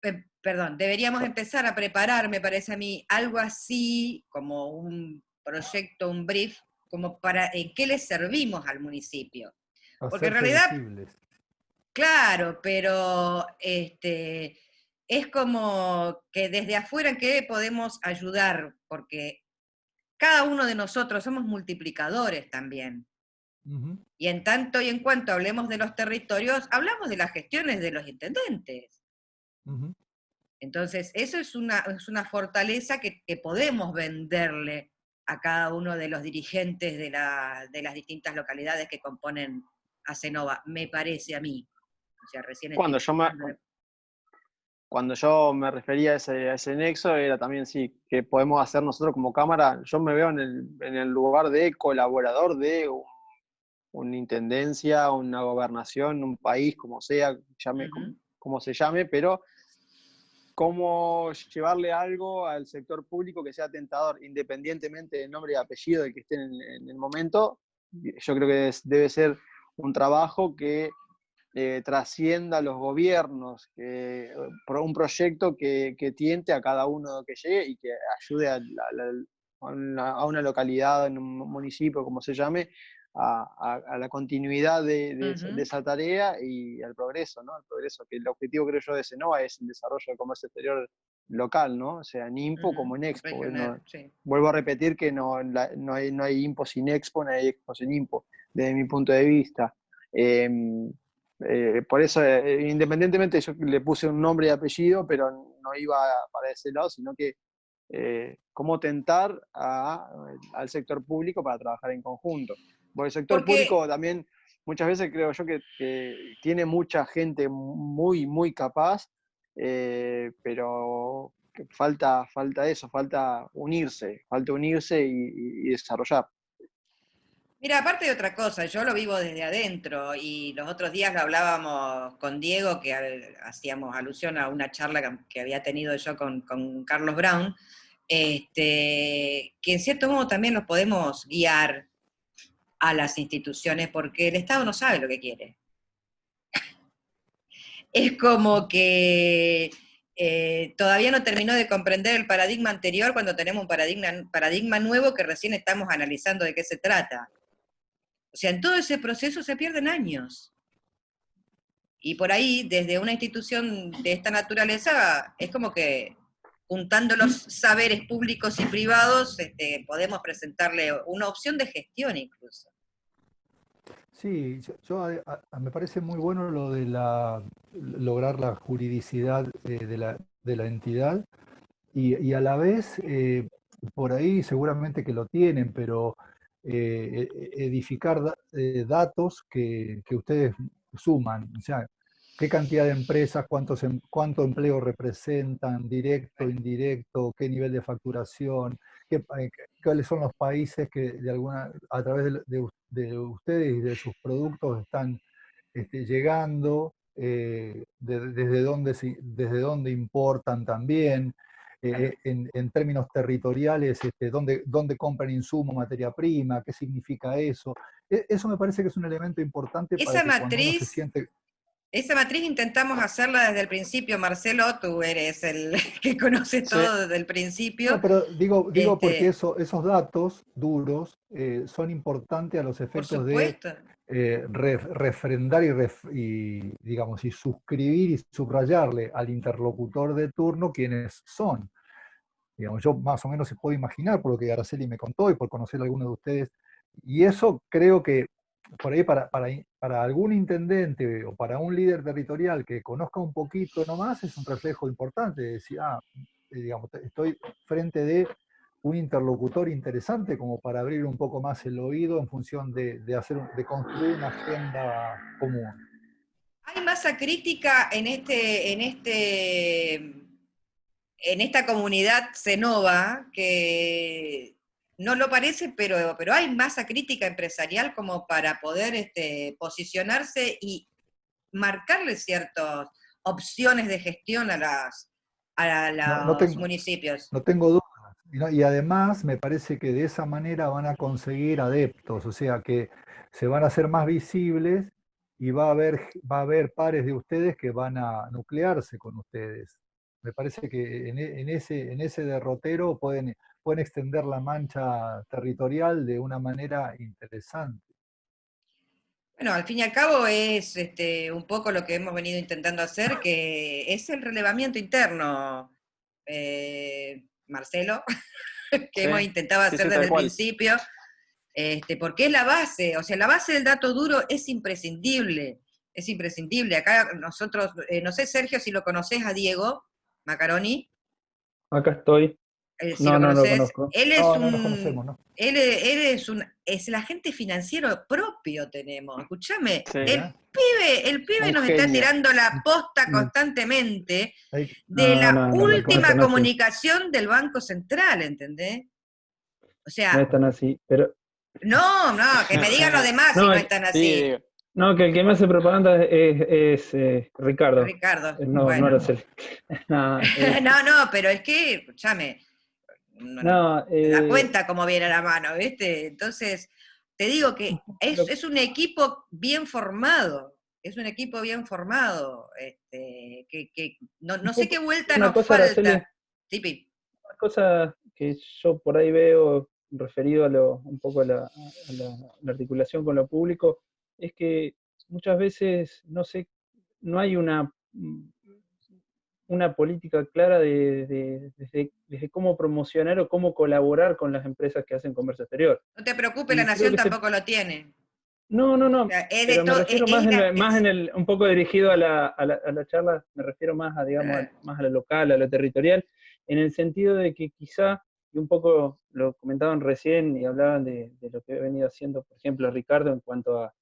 a, perdón, deberíamos so- empezar a preparar, me parece a mí, algo así como un proyecto, un brief, como para en qué le servimos al municipio. Porque en Hacerse realidad, visibles. claro, pero es como que desde afuera en qué podemos ayudar, porque cada uno de nosotros somos multiplicadores también. Ujú, Y en tanto y en cuanto hablemos de los territorios, hablamos de las gestiones de los intendentes. ujú. Entonces, eso es una fortaleza que podemos venderle a cada uno de los dirigentes de las distintas localidades que componen a Cenova, me parece a mí. O sea, recién estoy cuando yo me, dándole- cuando yo me refería a ese nexo, era también sí, que podemos hacer nosotros como cámara. Yo me veo en el lugar de colaborador de una intendencia, una gobernación, un país, como sea, Ujú, como se llame, pero cómo llevarle algo al sector público que sea tentador, independientemente del nombre y apellido del que esté en el momento. Yo creo que debe ser un trabajo que trascienda los gobiernos, un proyecto que tiente a cada uno que llegue y que ayude a una localidad, en un municipio, como se llame, a la continuidad de ujú, esa tarea y al progreso, ¿no? Al progreso, que el objetivo, creo yo, de Senova es el desarrollo del comercio exterior local, ¿no? O sea, en IMPO ujú. como en Expo. Regional, sí. Vuelvo a repetir que no hay IMPO sin Expo, no hay Expo sin IMPO, desde mi punto de vista. Eh, por eso, independientemente, yo le puse un nombre y apellido, pero no iba para ese lado, sino que cómo tentar al sector público para trabajar en conjunto. Porque el sector Porque, público también, muchas veces creo yo que tiene mucha gente muy, muy capaz, pero falta eso, falta unirse y desarrollar. mira, aparte de otra cosa, yo lo vivo desde adentro y los otros días lo hablábamos con Diego, que hacíamos alusión a una charla que había tenido yo con Carlos Brown, que en cierto modo también los podemos guiar a las instituciones porque el Estado no sabe lo que quiere. Es como que todavía no terminó de comprender el paradigma anterior cuando tenemos un paradigma nuevo que recién estamos analizando de qué se trata. O sea, en todo ese proceso se pierden años. Y por ahí, desde una institución de esta naturaleza, es como que juntando los saberes públicos y privados, podemos presentarle una opción de gestión incluso. Sí, me parece muy bueno lo de lograr la juridicidad de la entidad y a la vez, por ahí seguramente que lo tienen, pero edificar datos que ustedes suman, o sea, qué cantidad de empresas, cuánto empleo representan, directo, indirecto, qué nivel de facturación, cuáles son los países que a través de ustedes y de sus productos están llegando, desde dónde importan también, en términos territoriales, dónde compran insumo, materia prima, qué significa eso. Eso me parece que es un elemento importante para Esa que cuando uno se matriz, siente... esa matriz intentamos hacerla desde el principio, Marcelo, tú eres el que conoce Sí, todo desde el No, principio. pero digo porque Este, esos datos duros son importantes a los por efectos de supuesto. refrendar digamos, y suscribir y subrayarle al interlocutor de turno quiénes son. Digamos, yo más o menos se puedo imaginar por lo que Araceli me contó y por conocer a algunos de ustedes. Y eso creo que por ahí para algún intendente o para un líder territorial que conozca un poquito nomás es un reflejo importante de decir, digamos, estoy frente de un interlocutor interesante como para abrir un poco más el oído en función de construir una agenda común. Hay masa crítica en esta comunidad Cenova que no lo parece, pero hay masa crítica empresarial como para poder posicionarse y marcarle ciertas opciones de gestión a No los tengo, municipios. no tengo dudas. Y además me parece que de esa manera van a conseguir adeptos, o sea que se van a hacer más visibles y va a haber pares de ustedes que van a nuclearse con ustedes. Me parece que en ese derrotero pueden extender la mancha territorial de una manera interesante. Bueno, al fin y al cabo es un poco lo que hemos venido intentando hacer, que es el relevamiento interno, Marcelo, que hemos Sí, intentado sí, hacer sí, desde tal el cual. principio, porque es la base, o sea, la base del dato duro es imprescindible, es imprescindible. Acá nosotros, no sé, Sergio, si lo conoces a Diego Macaroni, Acá estoy. si No, lo no lo conoces, conozco. él es No, no nos conocemos, ¿no? es el agente financiero propio tenemos, escúchame, Sí, Mirá, el pibe un nos está genio. tirando la posta Mm. constantemente hay- de No, la no, no, tal no cual. última conozco. comunicación del Banco Central, ¿entendés? O No sea, es tan así. Pero no, que me digan los demás si no, no están Sí, así, digo, no, que el que me hace propaganda es Ricardo. Ricardo. No, no Bueno, lo sé. No, no, pero es que, escúchame, no, no, te da cuenta cómo viene la mano, ¿viste? Entonces, te digo que lo- es un equipo bien formado, es un equipo bien formado, que no un sé qué poco, vuelta una nos cosa, Araceli, falta, Tipi. una cosa que yo por ahí veo referido un poco la articulación con lo público, es que muchas veces, no sé, no hay una política clara desde cómo promocionar o cómo colaborar con las empresas que hacen comercio exterior. No te preocupes, la Y creo Nación que tampoco lo tiene. no, no, O no, sea, es de pero me todo, refiero más un poco dirigido a la charla, me refiero más a, digamos, más a lo local, a lo territorial, en el sentido de que quizá, y un poco lo comentaban recién y hablaban de lo que he venido haciendo, por ejemplo, Ricardo, en cuanto a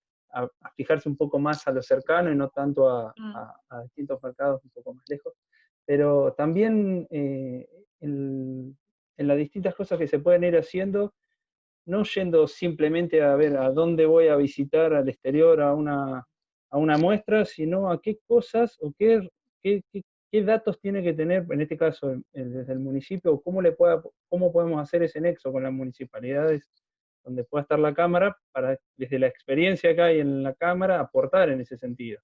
fijarse un poco más a lo cercano y no tanto a distintos mercados un poco más lejos, pero también en las distintas cosas que se pueden ir haciendo, no yendo simplemente a ver a dónde voy a visitar al exterior a una muestra, sino a qué cosas o qué datos tiene que tener, en este caso, desde el municipio, o cómo podemos hacer ese nexo con las municipalidades donde pueda estar la cámara, para, desde la experiencia que hay en la cámara, aportar en ese sentido.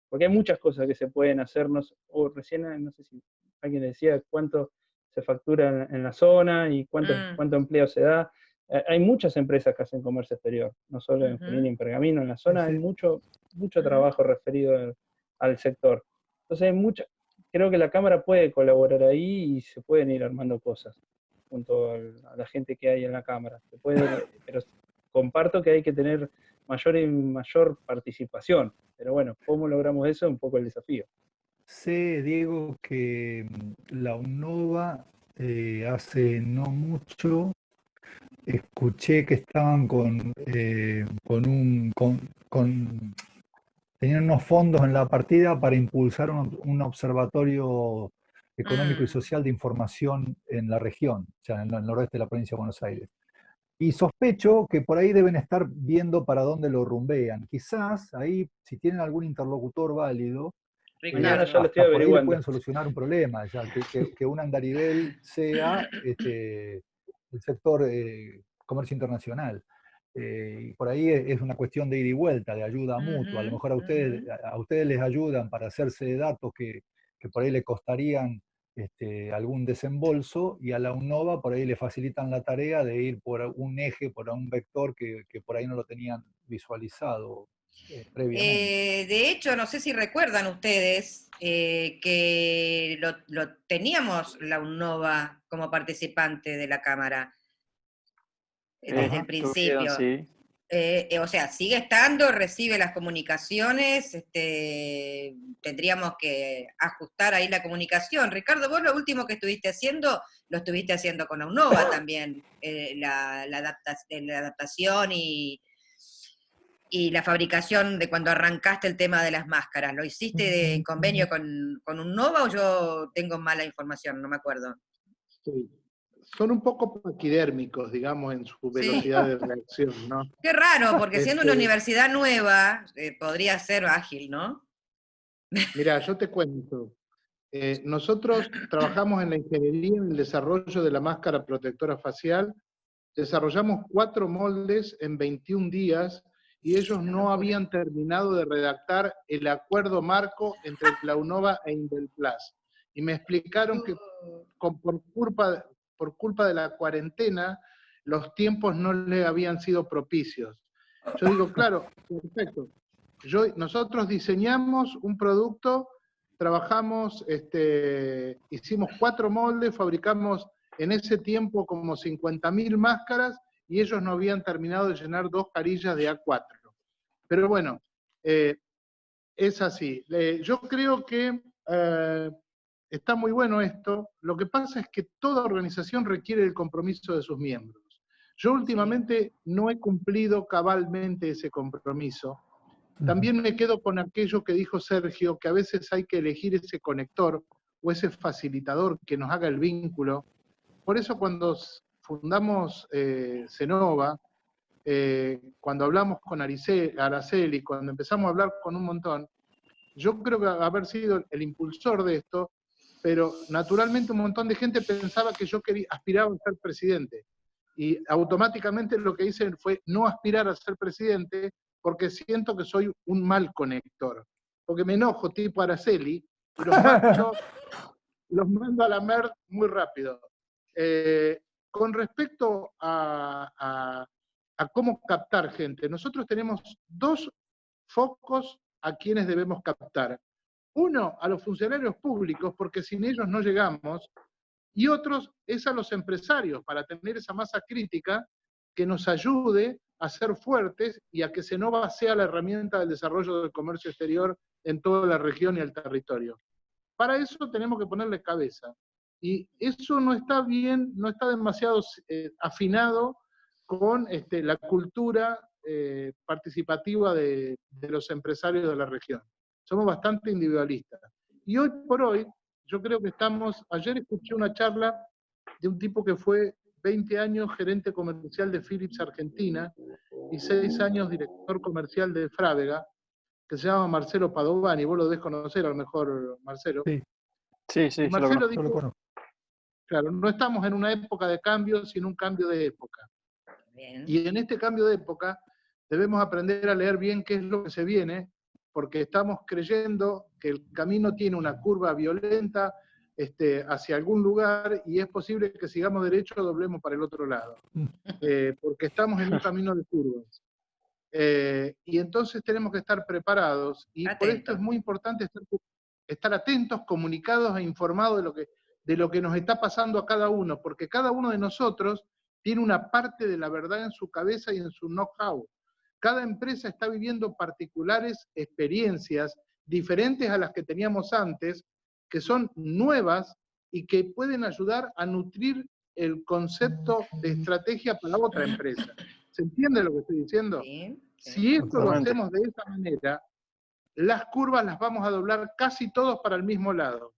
Porque hay muchas cosas que se pueden hacernos, o recién, no sé si alguien decía cuánto se factura en la zona y cuánto empleo se da. Hay muchas empresas que hacen comercio exterior, no solo en Junín y en Pergamino, en la Sí, zona hay sí. mucho trabajo referido al sector. Entonces creo que la Cámara puede colaborar ahí y se pueden ir armando cosas junto a la gente que hay en la Cámara. Pero comparto que hay que tener mayor y mayor participación. Pero bueno, ¿cómo logramos eso? Un poco el desafío. Sé, Diego, que la UNOVA hace no mucho escuché que estaban tenían unos fondos en la partida para impulsar un observatorio económico y social de información en la región, o sea, en el noroeste de la provincia de Buenos Aires. Y sospecho que por ahí deben estar viendo para dónde lo rumbean. Quizás ahí, si tienen algún interlocutor válido, Mañana Ricardo. ya lo estoy hasta por ahí le averiguando. pueden solucionar un problema, ya que un andarivel sea el sector comercio internacional. Y por ahí es una cuestión de ida y vuelta, de ayuda mutua. A lo mejor a ustedes les ayudan para hacerse de datos que por ahí le costarían algún desembolso, y a la UNOVA por ahí le facilitan la tarea de ir por un eje, por un vector que por ahí no lo tenían visualizado previamente. De hecho, no sé si recuerdan ustedes que lo teníamos la UNOVA como participante de la Cámara desde el Estuvieron, principio. sí. O sea, sigue estando, recibe las comunicaciones, tendríamos que ajustar ahí la comunicación. Ricardo, vos lo último que estuviste haciendo, lo estuviste haciendo con la UNOVA también, la adaptación y la fabricación de cuando arrancaste el tema de las máscaras. ¿Lo hiciste en convenio con UNOVA o yo tengo mala información? No me acuerdo. Sí. son un poco paquidérmicos, digamos, en su velocidad de reacción, ¿no? Qué raro, porque siendo una Este, universidad nueva, podría ser ágil, ¿no? Mira, yo te cuento. Nosotros trabajamos en la ingeniería en el desarrollo de la máscara protectora facial. Desarrollamos 4 moldes en 21 días y ellos Una no locura. habían terminado de redactar el acuerdo marco entre la UNOVA e Indelplast. Y me explicaron que por culpa de la cuarentena, los tiempos no le habían sido propicios. Yo digo, claro, perfecto. Nosotros diseñamos un producto, trabajamos, hicimos 4 moldes, fabricamos en ese tiempo como 50.000 máscaras y ellos no habían terminado de llenar 2 carillas de A4. Pero bueno, es así. Yo creo que está muy bueno esto. Lo que pasa es que toda organización requiere el compromiso de sus miembros. Yo últimamente no he cumplido cabalmente ese compromiso. También me quedo con aquello que dijo Sergio, que a veces hay que elegir ese conector o ese facilitador que nos haga el vínculo. Por eso cuando fundamos Cenova, cuando hablamos con Araceli, cuando empezamos a hablar con un montón, yo creo que haber sido el impulsor de esto, pero naturalmente un montón de gente pensaba que yo aspiraba a ser presidente. Y automáticamente lo que hice fue no aspirar a ser presidente porque siento que soy un mal conector. Porque me enojo tipo Araceli y los mando a la merda muy rápido. Con respecto a cómo captar gente, nosotros tenemos 2 focos a quienes debemos captar. Uno, a los funcionarios públicos, porque sin ellos no llegamos, y otros es a los empresarios, para tener esa masa crítica que nos ayude a ser fuertes y a que Cenova sea la herramienta del desarrollo del comercio exterior en toda la región y el territorio. Para eso tenemos que ponerle cabeza. Y eso no está bien, no está demasiado afinado con la cultura participativa de los empresarios de la región. Somos bastante individualistas. Y hoy por hoy, yo creo que ayer escuché una charla de un tipo que fue 20 años gerente comercial de Philips Argentina y 6 años director comercial de Frávega, que se llama Marcelo Padovani, vos lo debés conocer a lo mejor, Marcelo. Sí, Y Marcelo dijo, Yo lo conozco. claro, no estamos en una época de cambio, sino un cambio de época. Bien. Y en este cambio de época debemos aprender a leer bien qué es lo que se viene, porque estamos creyendo que el camino tiene una curva violenta hacia algún lugar y es posible que sigamos derecho o doblemos para el otro lado, porque estamos en un camino de curvas. Y entonces tenemos que estar preparados, y por esto es muy importante estar atentos, comunicados e informados de lo que nos está pasando a cada uno, porque cada uno de nosotros tiene una parte de la verdad en su cabeza y en su know-how. Cada empresa está viviendo particulares experiencias diferentes a las que teníamos antes, que son nuevas y que pueden ayudar a nutrir el concepto de estrategia para otra empresa. ¿Se entiende lo que estoy diciendo? Sí, sí. Si esto lo Totalmente. hacemos de esa manera, las curvas las vamos a doblar casi todos para el mismo lado.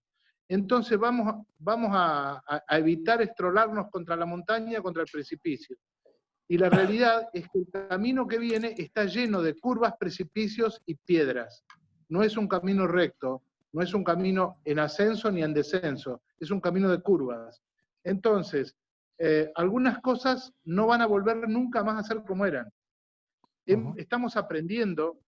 Entonces vamos a evitar estrolarnos contra la montaña, contra el precipicio. Y la realidad es que el camino que viene está lleno de curvas, precipicios y piedras. No es un camino recto, no es un camino en ascenso ni en descenso, es un camino de curvas. Entonces, algunas cosas no van a volver nunca más a ser como eran. Estamos aprendiendo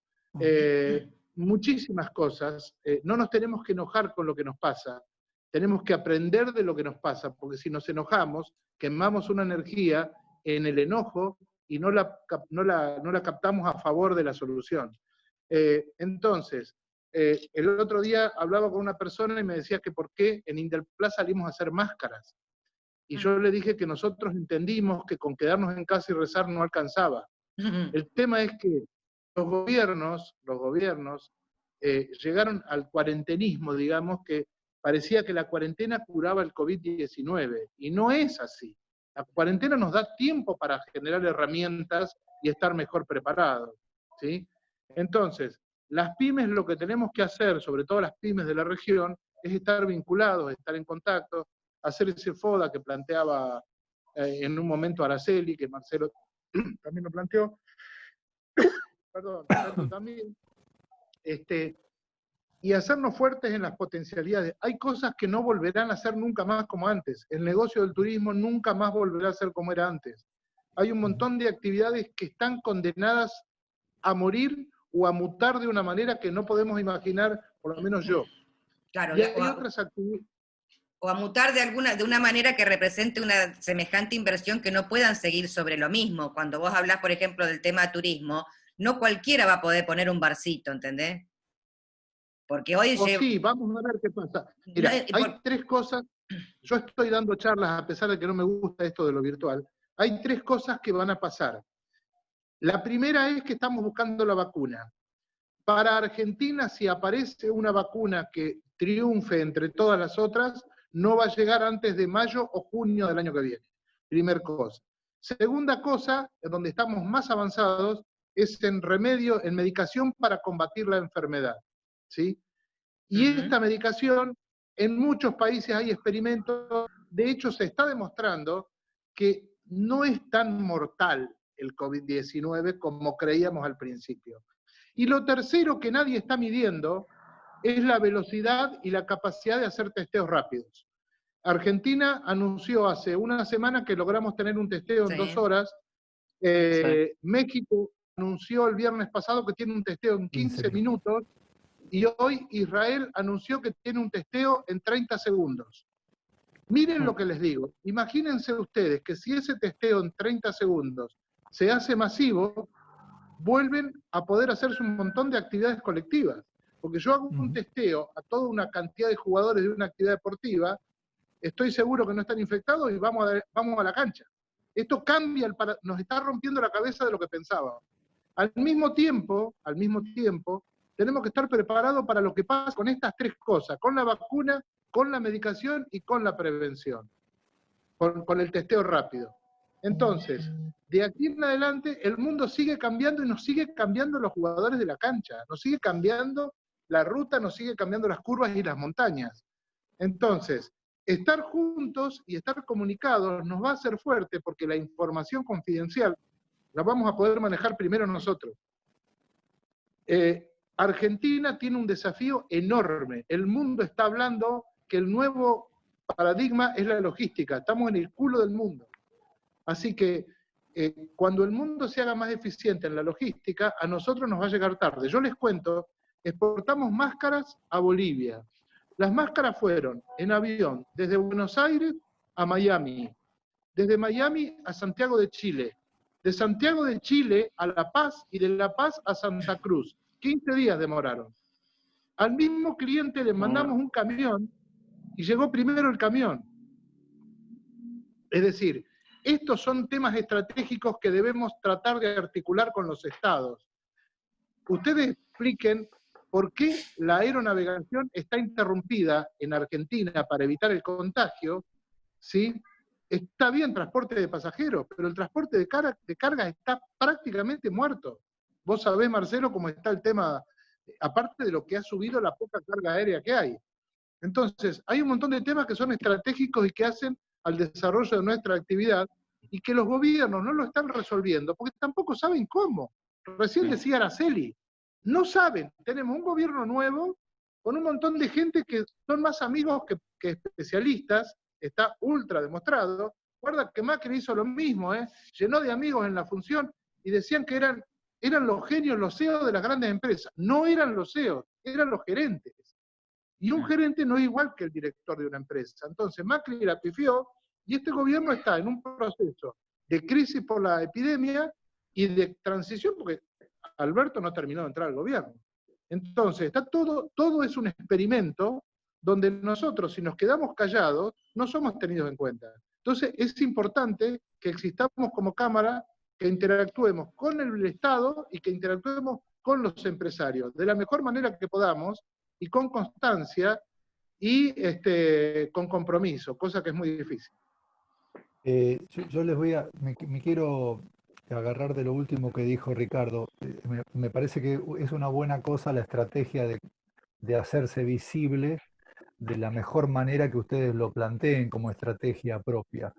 muchísimas cosas, no nos tenemos que enojar con lo que nos pasa, tenemos que aprender de lo que nos pasa, porque si nos enojamos, quemamos una energía en el enojo y no la captamos a favor de la solución. Entonces, el otro día hablaba con una persona y me decía que por qué en Indelplast salimos a hacer máscaras. Y yo le dije que nosotros entendimos que con quedarnos en casa y rezar no alcanzaba. El tema es que los gobiernos llegaron al cuarentenismo, digamos, que parecía que la cuarentena curaba el COVID-19, y no es así. La cuarentena nos da tiempo para generar herramientas y estar mejor preparados, ¿sí? Entonces, las pymes, lo que tenemos que hacer, sobre todo las pymes de la región, es estar vinculados, estar en contacto. hacer ese FODA que planteaba en un momento Araceli, que Marcelo también lo planteó, perdón, Alberto también, y hacernos fuertes en las potencialidades. Hay cosas que no volverán a ser nunca más como antes. El negocio del turismo nunca más volverá a ser como era antes. Hay un montón de actividades que están condenadas a morir o a mutar de una manera que no podemos imaginar, por lo menos yo. Claro, Y hay otras actividades. O a mutar de una manera que represente una semejante inversión que no puedan seguir sobre lo mismo. Cuando vos hablás, por ejemplo, del tema turismo, no cualquiera va a poder poner un barcito, ¿entendés? Porque hoy... Sí, vamos a ver qué pasa. Mira, hay tres cosas, yo estoy dando charlas a pesar de que no me gusta esto de lo virtual, hay tres cosas que van a pasar. La primera es que estamos buscando la vacuna. Para Argentina, si aparece una vacuna que triunfe entre todas las otras, no va a llegar antes de mayo o junio del año que viene. Primer cosa. Segunda cosa, en donde estamos más avanzados, es en remedio, en medicación para combatir la enfermedad. ¿Sí? Y esta medicación, en muchos países hay experimentos, de hecho se está demostrando que no es tan mortal el COVID-19 como creíamos al principio. Y lo tercero que nadie está midiendo es la velocidad y la capacidad de hacer testeos rápidos. Argentina anunció hace una semana que logramos tener un testeo en 2 horas. México anunció el viernes pasado que tiene un testeo en 15 minutos. Y hoy Israel anunció que tiene un testeo en 30 segundos. Miren lo que les digo. Imagínense ustedes que si ese testeo en 30 segundos se hace masivo, vuelven a poder hacerse un montón de actividades colectivas. Porque yo hago un testeo a toda una cantidad de jugadores de una actividad deportiva, estoy seguro que no están infectados y vamos a la cancha. Esto cambia, nos está rompiendo la cabeza de lo que pensábamos. Al mismo tiempo, tenemos que estar preparados para lo que pasa con estas tres cosas, con la vacuna, con la medicación y con la prevención, con el testeo rápido. Entonces, de aquí en adelante, el mundo sigue cambiando y nos sigue cambiando los jugadores de la cancha, nos sigue cambiando la ruta, nos sigue cambiando las curvas y las montañas. Entonces, estar juntos y estar comunicados nos va a hacer fuerte porque la información confidencial la vamos a poder manejar primero nosotros. Argentina tiene un desafío enorme. El mundo está hablando que el nuevo paradigma es la logística. Estamos en el culo del mundo. Así que cuando el mundo se haga más eficiente en la logística, a nosotros nos va a llegar tarde. Yo les cuento, exportamos máscaras a Bolivia. Las máscaras fueron en avión desde Buenos Aires a Miami, desde Miami a Santiago de Chile, de Santiago de Chile a La Paz y de La Paz a Santa Cruz. 15 días demoraron. Al mismo cliente le mandamos un camión y llegó primero el camión. Es decir, estos son temas estratégicos que debemos tratar de articular con los estados. Ustedes expliquen por qué la aeronavegación está interrumpida en Argentina para evitar el contagio, ¿sí? Está bien transporte de pasajeros, pero el transporte de carga está prácticamente muerto. Vos sabés, Marcelo, cómo está el tema, aparte de lo que ha subido la poca carga aérea que hay. Entonces, hay un montón de temas que son estratégicos y que hacen al desarrollo de nuestra actividad y que los gobiernos no lo están resolviendo porque tampoco saben cómo. Recién decía Araceli, no saben. Tenemos un gobierno nuevo con un montón de gente que son más amigos que especialistas, está ultra demostrado. Recuerda que Macri hizo lo mismo, llenó de amigos en la función y decían que eran los genios, los CEOs de las grandes empresas. No eran los CEOs, eran los gerentes. Y un gerente no es igual que el director de una empresa. Entonces Macri la pifió y este gobierno está en un proceso de crisis por la epidemia y de transición porque Alberto no terminó de entrar al gobierno. Entonces, está todo es un experimento donde nosotros, si nos quedamos callados, no somos tenidos en cuenta. Entonces, es importante que existamos como Cámara, que interactuemos con el Estado y que interactuemos con los empresarios, de la mejor manera que podamos, y con constancia, y con compromiso, cosa que es muy difícil. Yo les me quiero agarrar de lo último que dijo Ricardo. Me parece que es una buena cosa la estrategia de hacerse visible de la mejor manera que ustedes lo planteen como estrategia propia.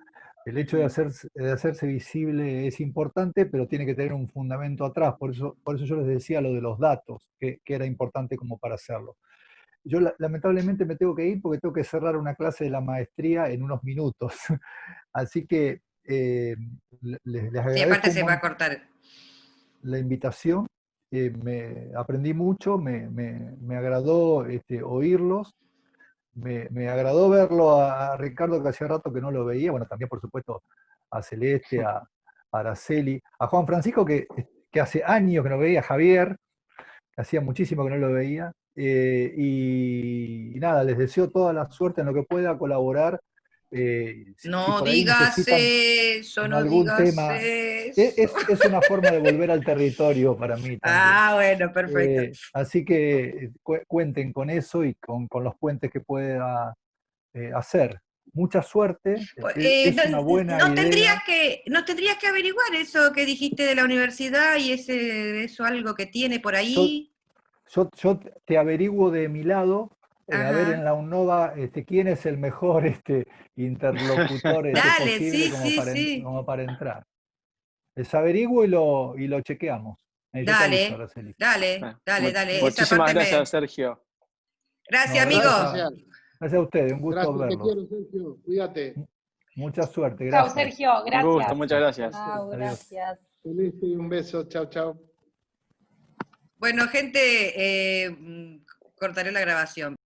El hecho de hacerse visible es importante, pero tiene que tener un fundamento atrás. Por eso yo les decía lo de los datos, que era importante como para hacerlo. Yo lamentablemente me tengo que ir porque tengo que cerrar una clase de la maestría en unos minutos. Así que les Sí, agradezco aparte un se va a montón cortar. la invitación. Aprendí mucho, me agradó oírlos. Me agradó verlo a Ricardo, que hacía rato que no lo veía, bueno, también por supuesto a Celeste, a Araceli, a Juan Francisco, que hace años que no veía, a Javier, que hacía muchísimo que no lo veía, y nada, les deseo toda la suerte en lo que pueda colaborar. Si No por ahí digas necesitan eso, en no algún digas tema, eso. es una forma de volver al territorio para mí también. Ah, bueno, perfecto. Así que cuenten con eso y con los puentes que pueda hacer. Mucha suerte, es una buena idea. Nos tendrías que averiguar eso que dijiste de la universidad y eso algo que tiene por Yo, ahí. yo te averiguo de mi lado, a ver en Ajá. la UNOVA quién es el mejor interlocutor Dale, posible sí, sí, sí. como para entrar. Les averiguo y lo chequeamos. Yo te aviso, Dale, Araceli. dale, dale, dale. Esa Muchísimas parte gracias, Sergio. Gracias, No, amigo. Gracias. gracias a ustedes, un gusto Gracias, te verlos. quiero, Sergio. Cuídate. Mucha suerte, Chao, gracias. Sergio, Un gracias. gusto, muchas gracias. Chao, Adiós. gracias. Celeste, un beso. Chao, chao. Bueno, gente, cortaré la grabación.